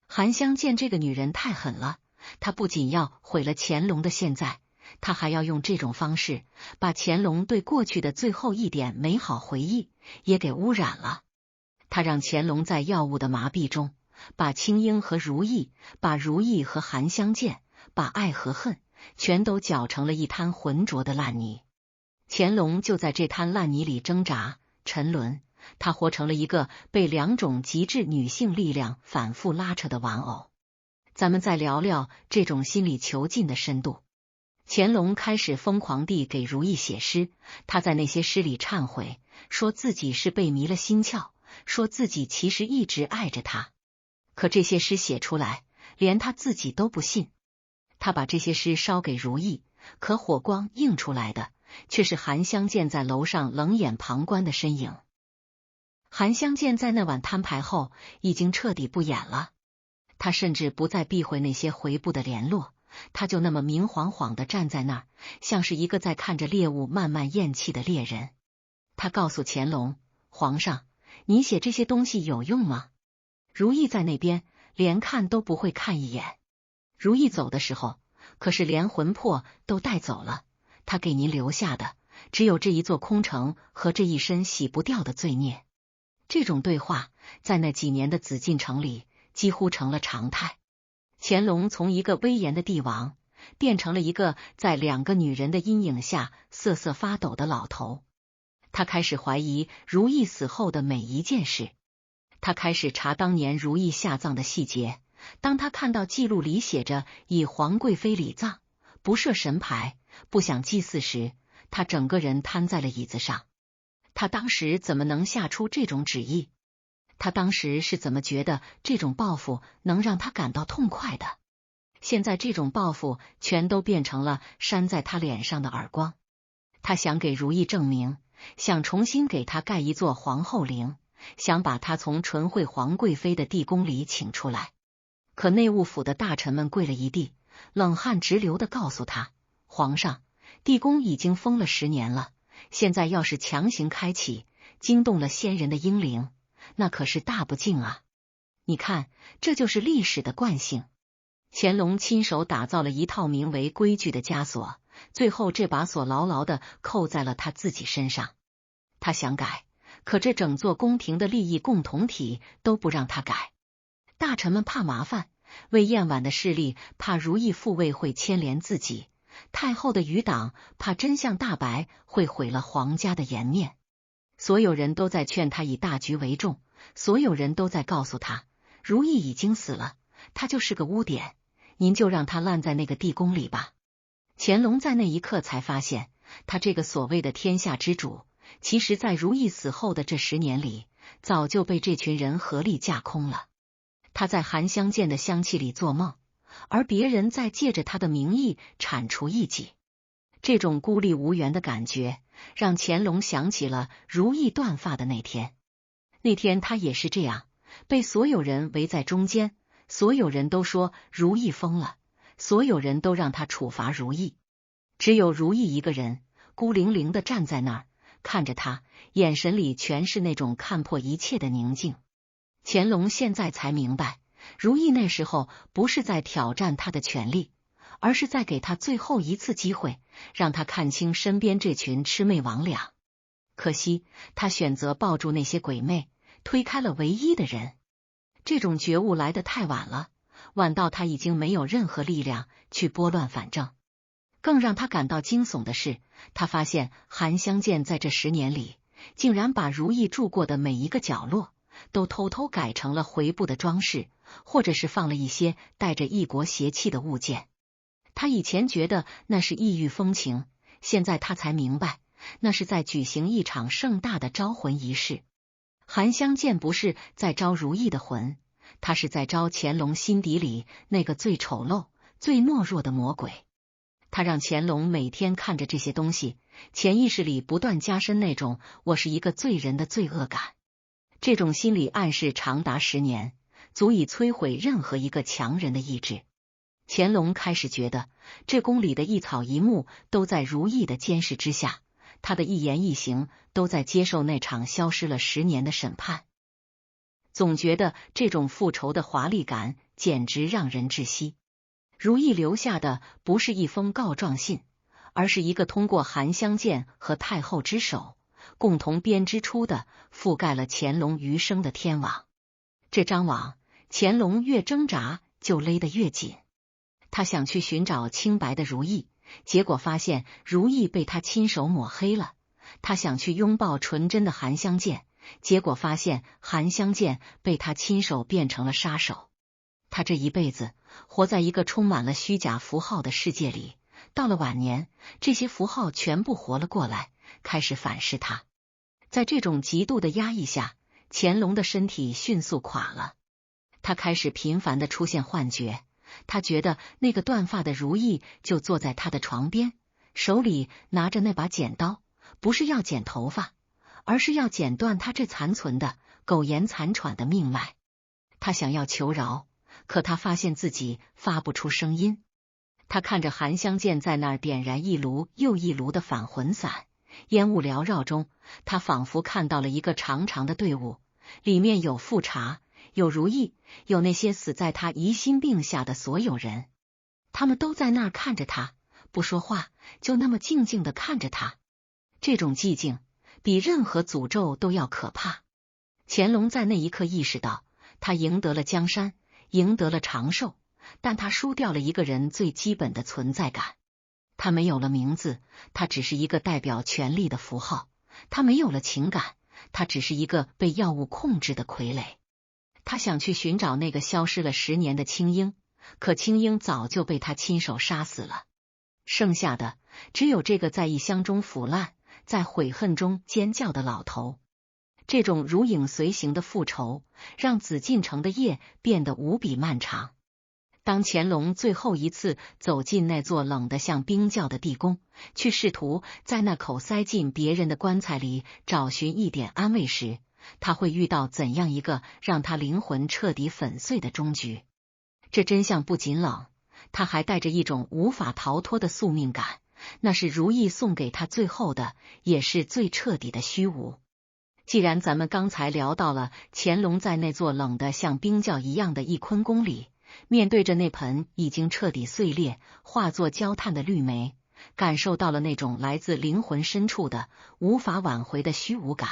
Speaker 1: 韩湘剑这个女人太狠了，她不仅要毁了乾隆的现在，她还要用这种方式把乾隆对过去的最后一点美好回忆也给污染了。她让乾隆在药物的麻痹中，把青樱和如意，把如意和韩湘剑，把爱和恨全都搅成了一滩浑浊的烂泥。乾隆就在这滩烂泥里挣扎沉沦，他活成了一个被2种极致女性力量反复拉扯的玩偶。咱们再聊聊这种心理囚禁的深度。乾隆开始疯狂地给如意写诗，他在那些诗里忏悔，说自己是被迷了心窍，说自己其实一直爱着他。可这些诗写出来，连他自己都不信。他把这些诗烧给如意，可火光映出来的却是韩湘剑在楼上冷眼旁观的身影。韩湘剑在那晚摊牌后已经彻底不演了，他甚至不再避讳那些回部的联络，他就那么明晃晃地站在那儿，像是一个在看着猎物慢慢咽气的猎人。他告诉乾隆，皇上，你写这些东西有用吗？如意在那边连看都不会看一眼。如意走的时候，可是连魂魄都带走了，他给您留下的只有这一座空城和这一身洗不掉的罪孽。这种对话在那几年的紫禁城里几乎成了常态。乾隆从一个威严的帝王变成了一个在2个女人的阴影下瑟瑟发抖的老头。他开始怀疑如懿死后的每一件事，他开始查当年如懿下葬的细节。当他看到记录里写着以皇贵妃礼葬，不设神牌，不想祭祀时，他整个人瘫在了椅子上。他当时怎么能下出这种旨意？他当时是怎么觉得这种报复能让他感到痛快的？现在这种报复全都变成了扇在他脸上的耳光。他想给如懿证明，想重新给她盖一座皇后陵，想把她从纯惠皇贵妃的地宫里请出来。可内务府的大臣们跪了一地，冷汗直流地告诉他，皇上，地宫已经封了10年了，现在要是强行开启，惊动了先人的英灵，那可是大不敬啊！你看，这就是历史的惯性。乾隆亲手打造了一套名为规矩的枷锁，最后这把锁牢牢地扣在了他自己身上。他想改，可这整座宫廷的利益共同体都不让他改。大臣们怕麻烦，魏燕婉的势力怕如懿复位会牵连自己，太后的余党怕真相大白会毁了皇家的颜面。所有人都在劝他以大局为重，所有人都在告诉他，如懿已经死了，他就是个污点，您就让他烂在那个地宫里吧。乾隆在那一刻才发现，他这个所谓的天下之主，其实在如懿死后的这10年里，早就被这群人合力架空了。他在含香见的香气里做梦，而别人在借着他的名义铲除异己。这种孤立无援的感觉，让乾隆想起了如懿断发的那天。那天他也是这样，被所有人围在中间，所有人都说如懿疯了，所有人都让他处罚如懿，只有如懿一个人孤零零地站在那儿，看着他，眼神里全是那种看破一切的宁静。乾隆现在才明白，如懿那时候不是在挑战他的权利，而是在给他最后一次机会，让他看清身边这群魑魅魍魉。可惜他选择抱住那些鬼魅，推开了唯一的人。这种觉悟来得太晚了，晚到他已经没有任何力量去拨乱反正。更让他感到惊悚的是，他发现含香见在这10年里，竟然把如懿住过的每一个角落都偷偷改成了回部的装饰，或者是放了一些带着异国邪气的物件。他以前觉得那是异域风情，现在他才明白，那是在举行一场盛大的招魂仪式。含香见不是在招如懿的魂，他是在招乾隆心底里那个最丑陋、最懦弱的魔鬼。他让乾隆每天看着这些东西，潜意识里不断加深那种我是一个罪人的罪恶感。这种心理暗示长达10年，足以摧毁任何一个强人的意志。乾隆开始觉得，这宫里的一草一木都在如懿的监视之下，他的一言一行都在接受那场消失了10年的审判。总觉得这种复仇的华丽感简直让人窒息。如懿留下的不是一封告状信，而是一个通过含香见和太后之手共同编织出的覆盖了乾隆余生的天网。这张网，乾隆越挣扎就勒得越紧。他想去寻找清白的如懿，结果发现如懿被他亲手抹黑了。他想去拥抱纯真的含香见，结果发现含香见被他亲手变成了杀手。他这一辈子活在一个充满了虚假符号的世界里，到了晚年，这些符号全部活了过来，开始反噬他。在这种极度的压抑下，乾隆的身体迅速垮了。他开始频繁地出现幻觉，他觉得那个断发的如懿就坐在他的床边，手里拿着那把剪刀，不是要剪头发，而是要剪断他这残存的苟延残喘的命脉。他想要求饶，可他发现自己发不出声音。他看着含香见在那儿点燃一炉又一炉的返魂伞，烟雾缭绕中，他仿佛看到了一个长长的队伍，里面有富察，有如懿，有那些死在他疑心病下的所有人。他们都在那儿看着他，不说话，就那么静静地看着他。这种寂静比任何诅咒都要可怕。乾隆在那一刻意识到，他赢得了江山，赢得了长寿，但他输掉了一个人最基本的存在感。他没有了名字，他只是一个代表权力的符号；他没有了情感，他只是一个被药物控制的傀儡。他想去寻找那个消失了10年的青鹰，可青鹰早就被他亲手杀死了。剩下的只有这个在异乡中腐烂，在悔恨中尖叫的老头。这种如影随形的复仇，让紫禁城的夜变得无比漫长。当乾隆最后一次走进那座冷得像冰窖的地宫，去试图在那口塞进别人的棺材里找寻一点安慰时，他会遇到怎样一个让他灵魂彻底粉碎的终局？这真相不仅冷，他还带着一种无法逃脱的宿命感，那是如意送给他最后的，也是最彻底的虚无。既然咱们刚才聊到了乾隆在那座冷得像冰窖一样的翊坤宫里，面对着那盆已经彻底碎裂化作焦炭的绿莓，感受到了那种来自灵魂深处的无法挽回的虚无感，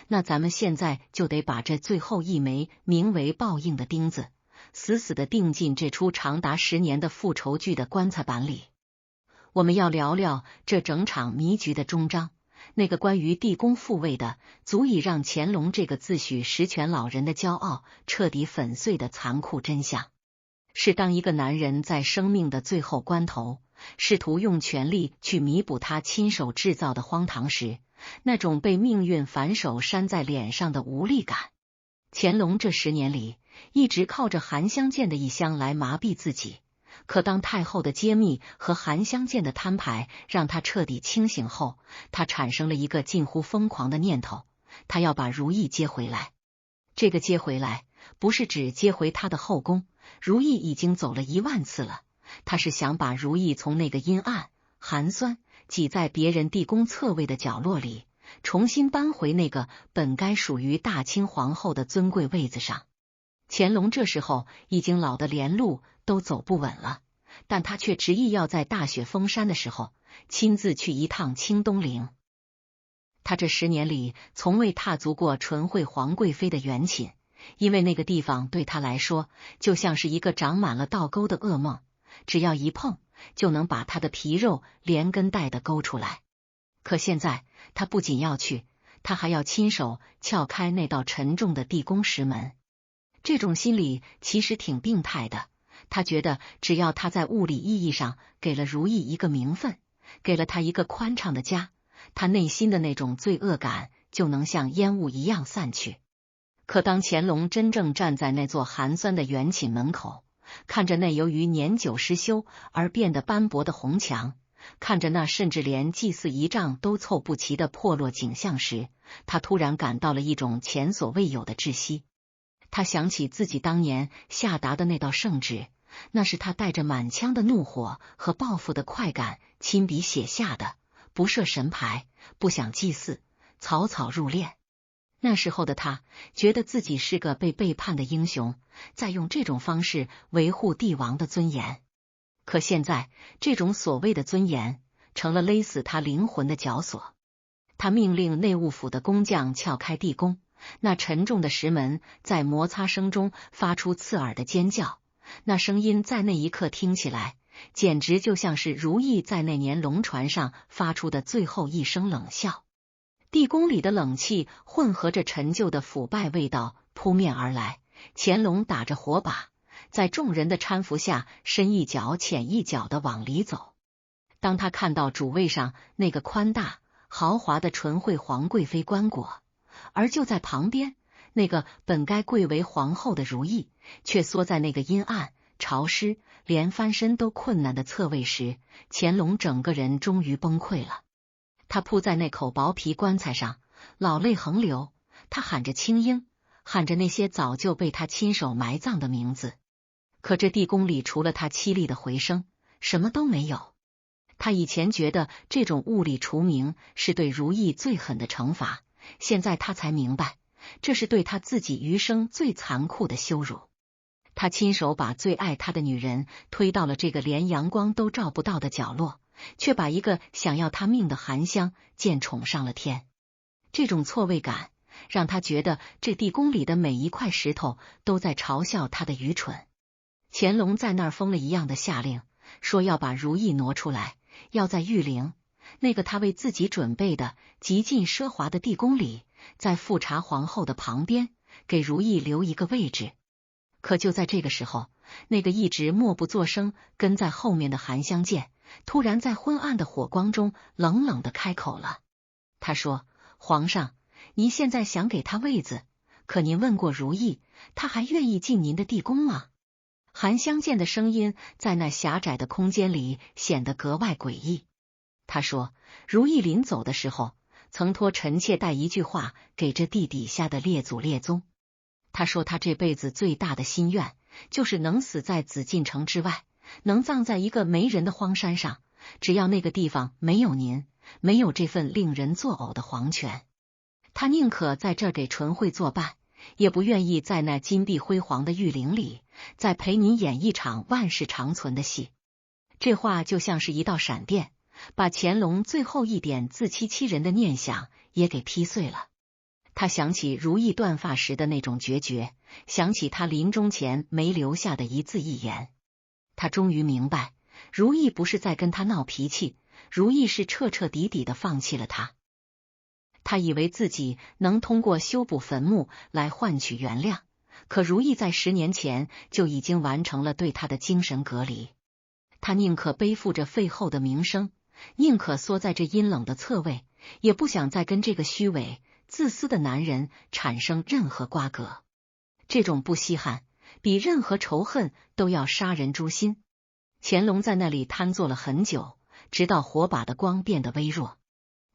Speaker 1: 那咱们现在就得把这最后一枚名为报应的钉子死死地钉进这出长达10年的复仇剧的棺材板里。我们要聊聊这整场迷局的终章，那个关于地宫复位的，足以让乾隆这个自诩实权老人的骄傲彻底粉碎的残酷真相。是当一个男人在生命的最后关头，试图用权力去弥补他亲手制造的荒唐时，那种被命运反手扇在脸上的无力感。乾隆这10年里，一直靠着韩湘剑的一箱来麻痹自己，可当太后的揭秘和韩湘剑的摊牌让他彻底清醒后，他产生了一个近乎疯狂的念头，他要把如意接回来。这个接回来，不是指接回他的后宫，如意已经走了1万次了，他是想把如意从那个阴暗、寒酸、挤在别人地宫侧位的角落里，重新搬回那个本该属于大清皇后的尊贵位子上。乾隆这时候已经老得连路都走不稳了，但他却执意要在大雪封山的时候亲自去一趟清东陵。他这10年里从未踏足过纯惠皇贵妃的原寝，因为那个地方对他来说就像是一个长满了倒钩的噩梦，只要一碰就能把他的皮肉连根带的勾出来。可现在他不仅要去，他还要亲手撬开那道沉重的地宫石门。这种心理其实挺病态的，他觉得只要他在物理意义上给了如意一个名分，给了他一个宽敞的家，他内心的那种罪恶感就能像烟雾一样散去。可当乾隆真正站在那座寒酸的原寝门口，看着那由于年久失修而变得斑驳的红墙，看着那甚至连祭祀仪仗都凑不齐的破落景象时，他突然感到了一种前所未有的窒息。他想起自己当年下达的那道圣旨，那是他带着满腔的怒火和报复的快感亲笔写下的，不设神牌，不想祭祀，草草入殓。那时候的他觉得自己是个被背叛的英雄，在用这种方式维护帝王的尊严。可现在，这种所谓的尊严成了勒死他灵魂的绞索。他命令内务府的工匠撬开地宫，那沉重的石门在摩擦声中发出刺耳的尖叫，那声音在那一刻听起来简直就像是如意在那年龙船上发出的最后一声冷笑。地宫里的冷气混合着陈旧的腐败味道扑面而来，乾隆打着火把，在众人的搀扶下深一脚浅一脚的往里走。当他看到主位上那个宽大豪华的纯惠皇贵妃棺椁，而就在旁边那个本该贵为皇后的如意，却缩在那个阴暗潮湿连翻身都困难的侧位时，乾隆整个人终于崩溃了。他扑在那口薄皮棺材上，老泪横流，他喊着青鹰，喊着那些早就被他亲手埋葬的名字。可这地宫里除了他凄厉的回声，什么都没有。他以前觉得这种物理除名是对如意最狠的惩罚，现在他才明白，这是对他自己余生最残酷的羞辱。他亲手把最爱他的女人推到了这个连阳光都照不到的角落，却把一个想要他命的韩香见宠上了天。这种错位感让他觉得这地宫里的每一块石头都在嘲笑他的愚蠢。乾隆在那儿疯了一样的下令，说要把如意挪出来，要在玉陵那个他为自己准备的极尽奢华的地宫里，在富察皇后的旁边给如意留一个位置。可就在这个时候，那个一直默不作声跟在后面的韩香见突然在昏暗的火光中冷冷地开口了。他说：皇上，您现在想给他位子，可您问过如意，他还愿意进您的地宫吗？韩香见的声音在那狭窄的空间里显得格外诡异。他说，如意临走的时候曾托臣妾带一句话给这地底下的列祖列宗。他说他这辈子最大的心愿就是能死在紫禁城之外，能葬在一个没人的荒山上，只要那个地方没有您，没有这份令人作呕的皇权，他宁可在这儿给纯慧作伴，也不愿意在那金碧辉煌的玉陵里再陪您演一场万世长存的戏。这话就像是一道闪电，把乾隆最后一点自欺欺人的念想也给劈碎了。他想起如意断发时的那种决绝，想起他临终前没留下的一字一言。他终于明白，如意不是在跟他闹脾气，如意是彻彻底底的放弃了他。他以为自己能通过修补坟墓来换取原谅，可如意在10年前就已经完成了对他的精神隔离。他宁可背负着废后的名声，宁可缩在这阴冷的侧位，也不想再跟这个虚伪自私的男人产生任何瓜葛。这种不稀罕比任何仇恨都要杀人诛心。乾隆在那里瘫坐了很久，直到火把的光变得微弱。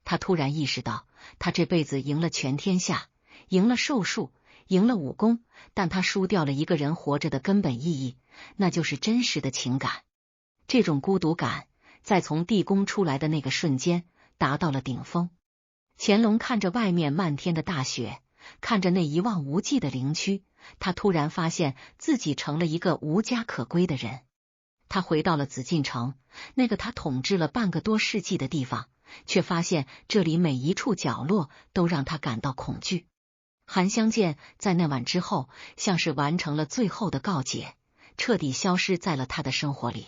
Speaker 1: 他突然意识到，他这辈子赢了全天下，赢了术数，赢了武功，但他输掉了一个人活着的根本意义，那就是真实的情感。这种孤独感在从地宫出来的那个瞬间达到了顶峰。乾隆看着外面漫天的大雪，看着那一望无际的陵区，他突然发现自己成了一个无家可归的人。他回到了紫禁城，那个他统治了半个多世纪的地方，却发现这里每一处角落都让他感到恐惧。韩香见在那晚之后像是完成了最后的告解，彻底消失在了他的生活里。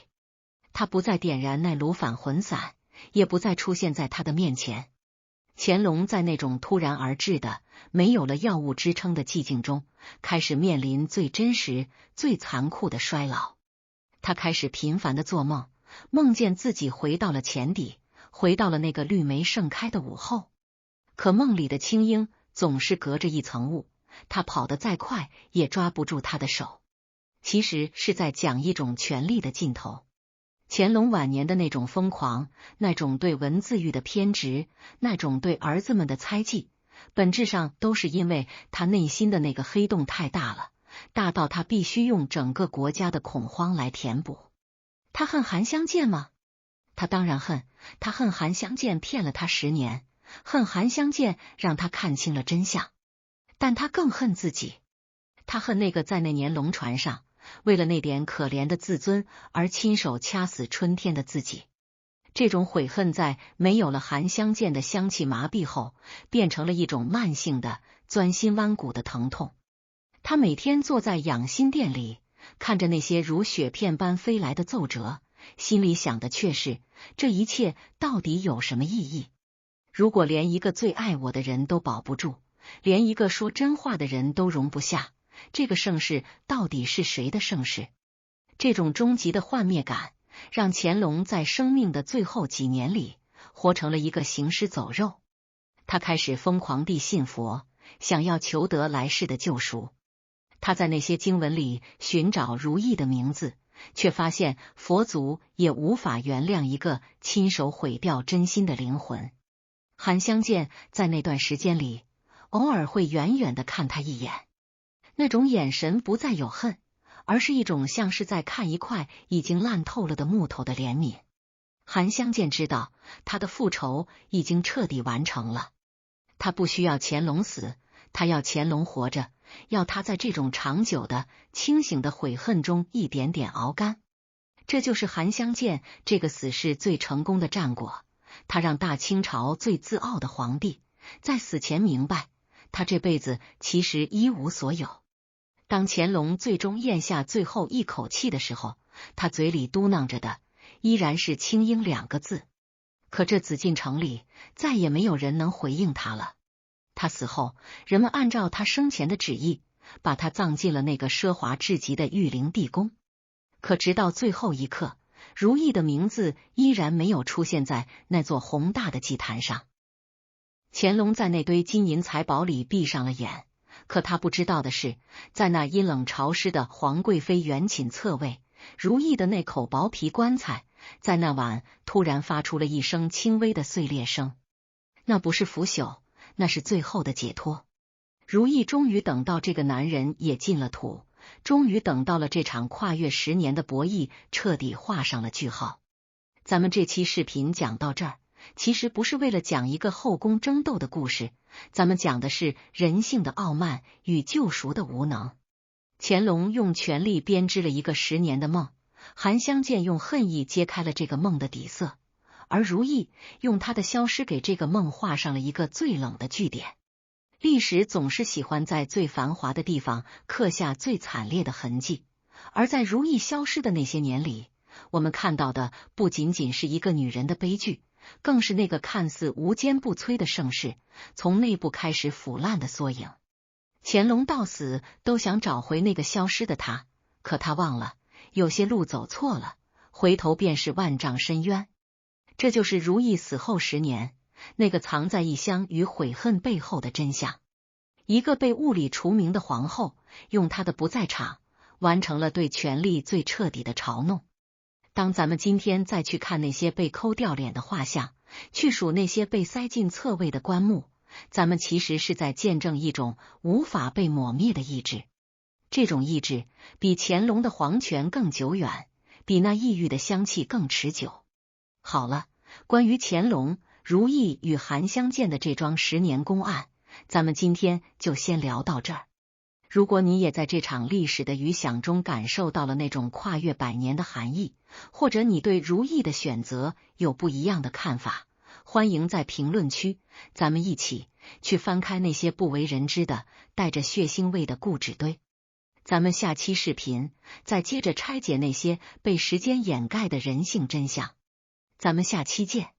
Speaker 1: 他不再点燃那炉返魂伞，也不再出现在他的面前。乾隆在那种突然而至的没有了药物支撑的寂静中，开始面临最真实最残酷的衰老。他开始频繁的做梦，梦见自己回到了前底，回到了那个绿梅盛开的午后。可梦里的青樱总是隔着一层雾，他跑得再快也抓不住他的手。其实是在讲一种权力的尽头。乾隆晚年的那种疯狂，那种对文字狱的偏执，那种对儿子们的猜忌，本质上都是因为他内心的那个黑洞太大了，大到他必须用整个国家的恐慌来填补。他恨韩香见吗？他当然恨，他恨韩香见骗了他10年，恨韩香见让他看清了真相，但他更恨自己。他恨那个在那年龙船上为了那点可怜的自尊而亲手掐死春天的自己。这种悔恨在没有了韩香见的香气麻痹后，变成了一种慢性的钻心剜骨的疼痛。他每天坐在养心殿里，看着那些如雪片般飞来的奏折，心里想的却是这一切到底有什么意义？如果连一个最爱我的人都保不住，连一个说真话的人都容不下，这个盛世到底是谁的盛世？这种终极的幻灭感让乾隆在生命的最后几年里活成了一个行尸走肉。他开始疯狂地信佛，想要求得来世的救赎。他在那些经文里寻找如意的名字，却发现佛祖也无法原谅一个亲手毁掉真心的灵魂。韩香见在那段时间里偶尔会远远地看他一眼，那种眼神不再有恨，而是一种像是在看一块已经烂透了的木头的怜悯。韩香见知道他的复仇已经彻底完成了，他不需要乾隆死，他要乾隆活着，要他在这种长久的、清醒的悔恨中一点点熬干。这就是韩湘建这个死士最成功的战果，他让大清朝最自傲的皇帝在死前明白，他这辈子其实一无所有。当乾隆最终咽下最后一口气的时候，他嘴里嘟囔着的依然是清英2个字。可这紫禁城里再也没有人能回应他了。他死后，人们按照他生前的旨意，把他葬进了那个奢华至极的玉陵地宫。可直到最后一刻，如意的名字依然没有出现在那座宏大的祭坛上。乾隆在那堆金银财宝里闭上了眼，可他不知道的是，在那阴冷潮湿的皇贵妃圆寝侧位，如意的那口薄皮棺材在那晚突然发出了一声轻微的碎裂声。那不是腐朽，那是最后的解脱。如意终于等到这个男人也进了土，终于等到了这场跨越10年的博弈彻底画上了句号。咱们这期视频讲到这儿，其实不是为了讲一个后宫争斗的故事，咱们讲的是人性的傲慢与救赎的无能。乾隆用权力编织了一个10年的梦，韩湘建用恨意揭开了这个梦的底色，而如意用他的消失给这个梦画上了一个最冷的句点。历史总是喜欢在最繁华的地方刻下最惨烈的痕迹，而在如意消失的那些年里，我们看到的不仅仅是一个女人的悲剧，更是那个看似无坚不摧的盛世从内部开始腐烂的缩影。乾隆到死都想找回那个消失的他，可他忘了，有些路走错了，回头便是万丈深渊。这就是如意死后10年，那个藏在异乡与悔恨背后的真相。一个被物理除名的皇后，用她的不在场，完成了对权力最彻底的嘲弄。当咱们今天再去看那些被抠掉脸的画像，去数那些被塞进侧位的棺木，咱们其实是在见证一种无法被抹灭的意志。这种意志比乾隆的皇权更久远，比那异域的香气更持久。好了，关于乾隆、如意与韩湘建的这桩10年公案，咱们今天就先聊到这儿。如果你也在这场历史的余响中感受到了那种跨越100年的含义，或者你对如意的选择有不一样的看法，欢迎在评论区，咱们一起去翻开那些不为人知的带着血腥味的故纸堆。咱们下期视频再接着拆解那些被时间掩盖的人性真相。咱们下期见。